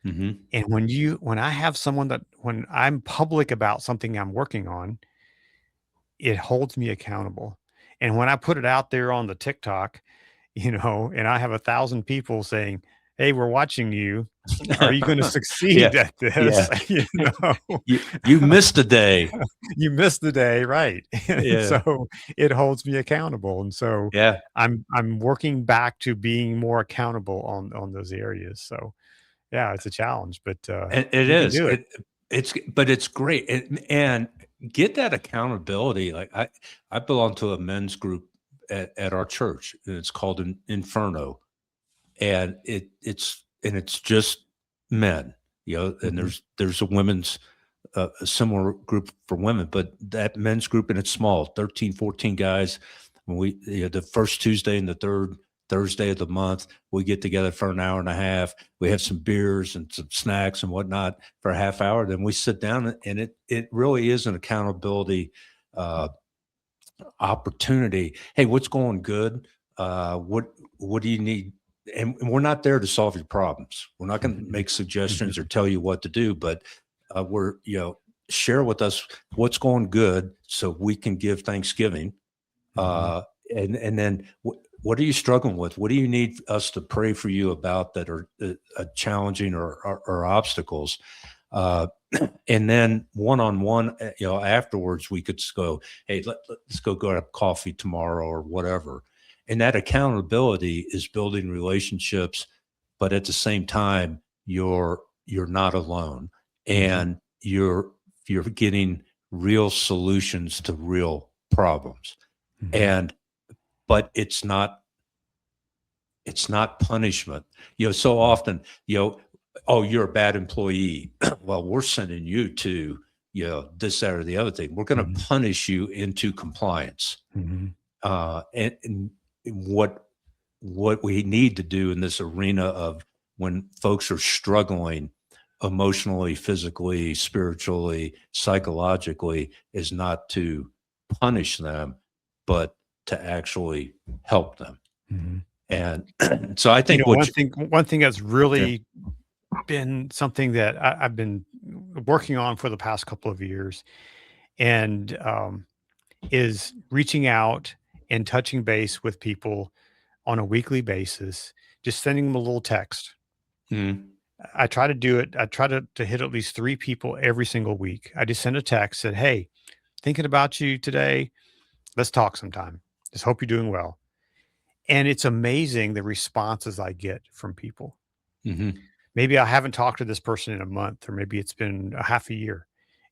Mm-hmm. And when I have someone when I'm public about something I'm working on, it holds me accountable. And when I put it out there on the TikTok, and I have 1,000 people saying, "Hey, we're watching you. Are you going to Yeah. succeed at this?" Yeah. You know, You missed a day. you missed the day, right? And Yeah. so it holds me accountable. And so Yeah. I'm working back to being more accountable on those areas. So yeah, it's a challenge, but It we can is. do it. But it's great. And get that accountability. Like I belong to a men's group at our church, and it's called Inferno. And it's just men, and Mhm, there's a women's a similar group for women, but that men's group, and it's small, 13, 14 guys. When the first Tuesday and the third Thursday of the month, we get together for an hour and a half. We have some beers and some snacks and whatnot for a half hour. Then we sit down, and it really is an accountability uh, opportunity. Hey, what's going good? What do you need? And we're not there to solve your problems. We're not going to mhm, make suggestions or mhm, tell you what to do, but we're share with us what's going good so we can give Thanksgiving. mhm, Uh, and then what are you struggling with? What do you need us to pray for you about that are challenging or obstacles? Uh, and then one-on-one, afterwards we could just go, hey, let's go grab coffee tomorrow or whatever. And that accountability is building relationships, but at the same time, you're not alone, mhm, and you're getting real solutions to real problems. mhm, And but it's not punishment. So often, oh, you're a bad employee. Well, we're sending you to, this, that, or the other thing. We're going mhm, to punish you into compliance. mhm, And what we need to do in this arena of when folks are struggling emotionally, physically, spiritually, psychologically, is not to punish them, but to actually help them. mhm. And so I You think know, one thing that's yeah. really been something that I've been working on for the past couple of years, and is reaching out and touching base with people on a weekly basis, just sending them a little text. Mhm. I try to do it. I try to hit at least 3 people every single week. I just send a text, said, "Hey, thinking about you today. Let's talk sometime. Just hope you're doing well." And it's amazing the responses I get from people. Mhm. Maybe I haven't talked to this person in a month, or maybe it's been a half a year.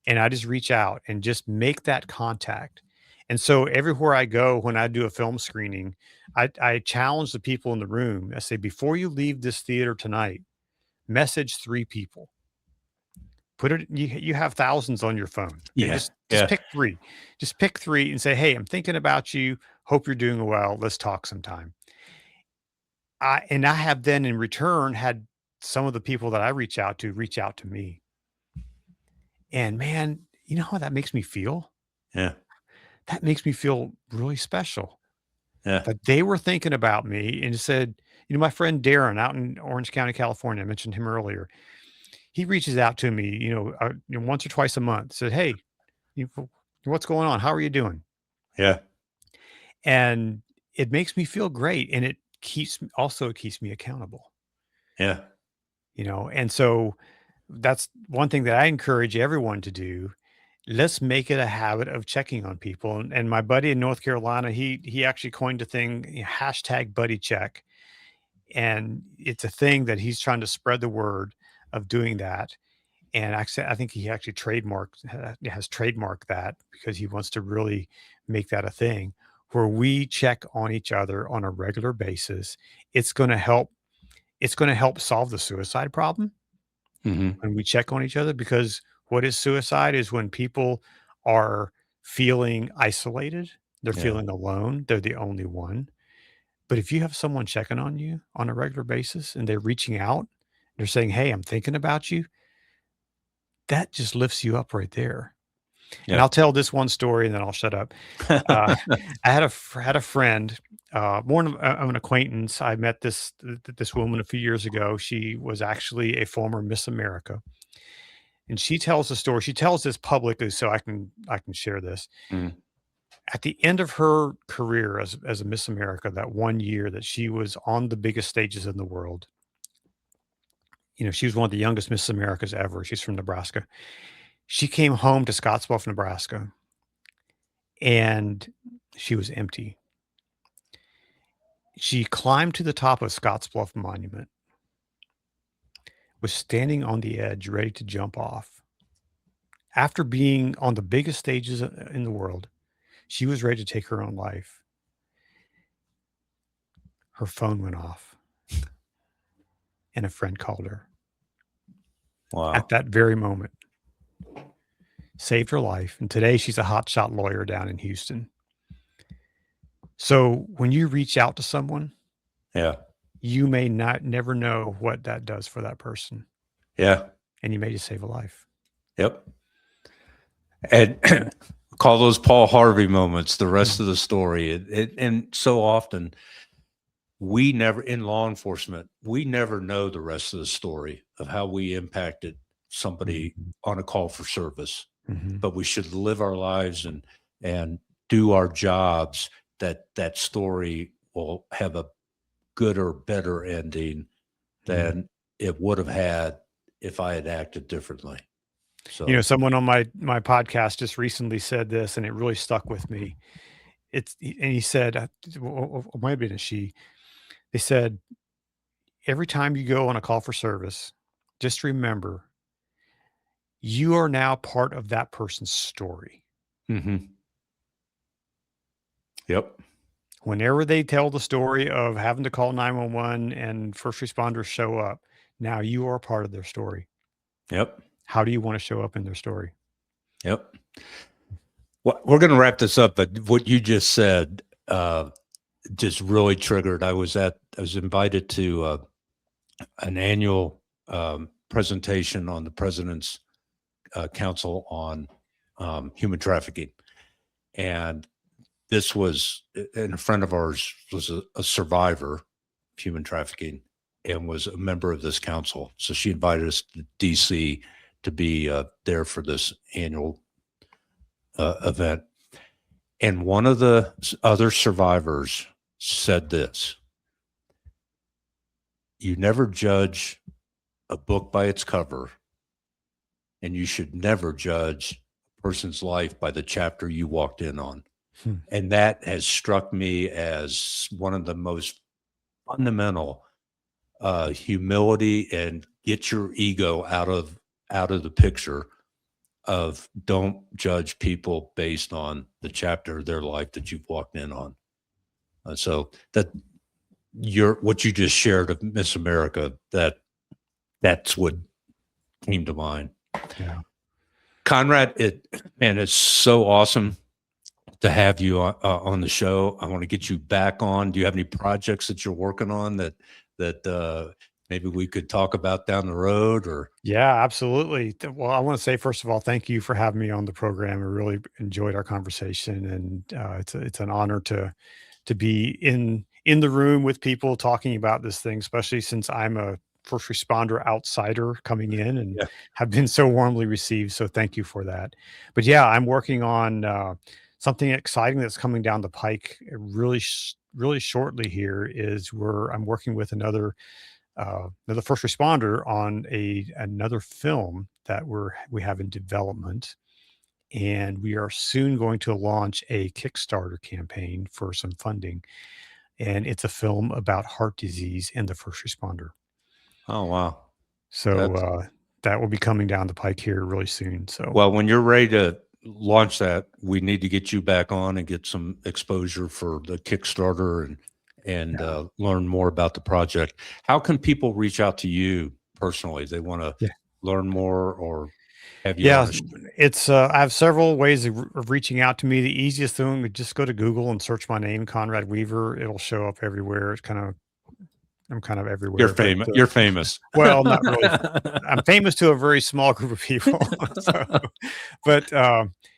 And I just reach out and just make that contact. And so everywhere I go, when I do a film screening, I challenge the people in the room. I say, before you leave this theater tonight, message 3 people. Put it, you have thousands on your phone. Okay. Yeah. Just Yeah. pick three. Just pick three and say, "Hey, I'm thinking about you. Hope you're doing well. Let's talk sometime." I have then in return had some of the people that I reach out to me. And man, you know how that makes me feel? Yeah. That makes me feel really special Yeah. that they were thinking about me and said, my friend Darren out in Orange County, California, I mentioned him earlier. He reaches out to me, once or twice a month, said, "Hey, you, what's going on? How are you doing?" Yeah. And it makes me feel great. And it keeps me accountable, Yeah. and so that's one thing that I encourage everyone to do. Let's make it a habit of checking on people. And my buddy in North Carolina, he actually coined a thing, hashtag buddy check. And it's a thing that he's trying to spread the word of doing that. And actually, I think he actually has trademarked that because he wants to really make that a thing where we check on each other on a regular basis. It's going to help. It's going to help solve the suicide problem Mhm. when we check on each other, because what is suicide is when people are feeling isolated, they're Yeah. feeling alone, they're the only one. But if you have someone checking on you on a regular basis and they're reaching out, they're saying, "Hey, I'm thinking about you," that just lifts you up right there. And Yeah. I'll tell this one story and then I'll shut up. Uh, I had a friend, more of an acquaintance. I met this woman a few years ago. She was actually a former Miss America, and she tells the story. She tells this publicly, so I can share this. Mm. At the end of her career as a Miss America, that one year that she was on the biggest stages in the world, she was one of the youngest Miss Americas ever. She's from Nebraska. She came home to Scottsbluff, Nebraska, and she was empty. She climbed to the top of Scottsbluff Monument, was standing on the edge, ready to jump off. After being on the biggest stages in the world, she was ready to take her own life. Her phone went off, and a friend called her Wow. at that very moment, saved her life. And today she's a hotshot lawyer down in Houston. So when you reach out to someone, Yeah. you may never know what that does for that person. Yeah. And you may just save a life. Yep. And call those Paul Harvey moments the rest of the story. And so often we never, in law enforcement, we never know the rest of the story of how we impacted somebody on a call for service. But we should live our lives and do our jobs that story will have a good or better ending than it would have had if I had acted differently. So, Someone on my podcast just recently said this, and it really stuck with me. And he said, or might have been a she. They said, every time you go on a call for service, just remember, you are now part of that person's story. Yep. Whenever they tell the story of having to call 911 and first responders show up, now you are part of their story. Yep. How do you want to show up in their story? Yep. Well, we're going to wrap this up, but what you just said just really triggered. I was invited to an annual presentation on the President's Council on Human Trafficking, and this was, and a friend of ours was a survivor of human trafficking and was a member of this council. So she invited us to DC to be there for this annual event. And one of the other survivors said this: you never judge a book by its cover, and you should never judge a person's life by the chapter you walked in on. And that has struck me as one of the most fundamental humility, and get your ego out of the picture of don't judge people based on the chapter of their life that you've walked in on. So that what you just shared of Miss America, that's what came to mind. Yeah. Conrad, it's so awesome to have you on the show. I want to get you back on. Do you have any projects that you're working on that maybe we could talk about down the road? Or Yeah, absolutely. Well, I want to say, first of all, thank you for having me on the program. I really enjoyed our conversation, and it's an honor to be in the room with people talking about this thing, especially since I'm a first responder outsider coming in and have been so warmly received. So thank you for that. But yeah, I'm working on something exciting that's coming down the pike really shortly. Here is where I'm working with another first responder on another film that we have in development, and we are soon going to launch a Kickstarter campaign for some funding. And it's a film about heart disease and the first responder. oh wow! So that will be coming down the pike here really soon. So well, when you're ready to launch that, we need to get you back on and get some exposure for the Kickstarter and learn more about the project. How can people reach out to you personally? They want to learn more or have you? Yeah, it's I have several ways of reaching out to me. The easiest thing would just go to Google and search my name, Conrad Weaver. It'll show up everywhere. I'm kind of everywhere. You're famous. You're famous. Well, not really. I'm famous to a very small group of people. But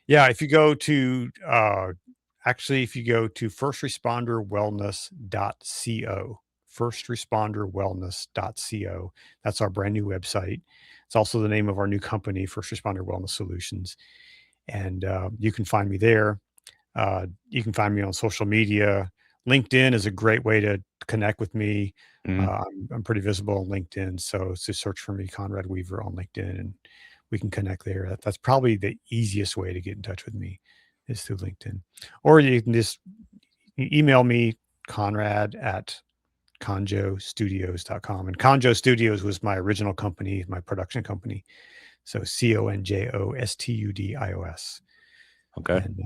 Yeah, if you go to actually, if you go to firstresponderwellness.co, firstresponderwellness.co, that's our brand new website. It's also the name of our new company, First Responder Wellness Solutions. And you can find me there. You can find me on social media. LinkedIn is a great way to connect with me. Mhm. I'm pretty visible on LinkedIn, so just search for me, Conrad Weaver, on LinkedIn, and we can connect there. That's probably the easiest way to get in touch with me is through LinkedIn, or you can just email me, Conrad at conjostudios.com. And Conjo Studios was my original company, my production company. So ConjoStudios, Okay. and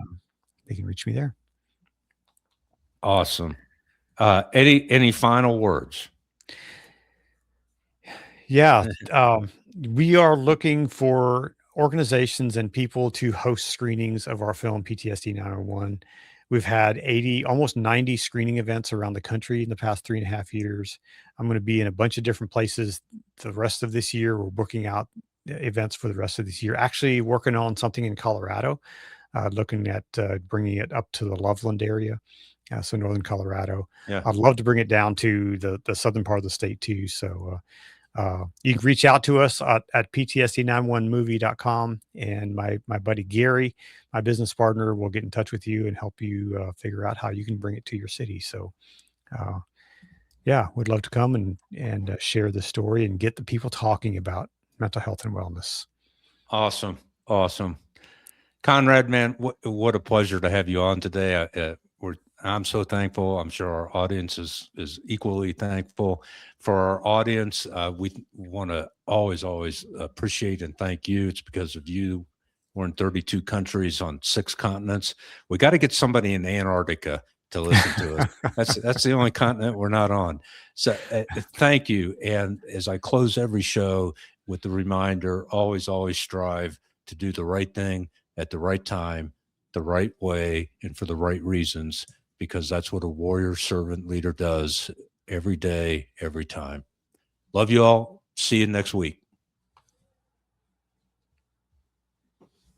they can reach me there. Awesome. Any final words? Yeah, we are looking for organizations and people to host screenings of our film PTSD 911. We've had 80, almost 90 screening events around the country in the past 3.5 years. I'm going to be in a bunch of different places the rest of this year. We're booking out events for the rest of this year. Actually, working on something in Colorado, looking at bringing it up to the Loveland area, so northern Colorado. Yeah. I'd love to bring it down to the southern part of the state too. So you can reach out to us at ptsd911movie.com, and my buddy Gary, my business partner, will get in touch with you and help you figure out how you can bring it to your city. So, uh, yeah, would love to come and share the story and get the people talking about mental health and wellness. Awesome. Awesome. Conrad, man, what a pleasure to have you on today. I'm so thankful. I'm sure our audience is equally thankful. For our audience, we want to always appreciate and thank you. It's because of you. We're in 32 countries on 6 continents. We got to get somebody in Antarctica to listen to us. That's the only continent we're not on. So thank you. And as I close every show with the reminder, always strive to do the right thing at the right time, the right way, and for the right reasons, because that's what a warrior servant leader does every day, every time. Love you all. See you next week.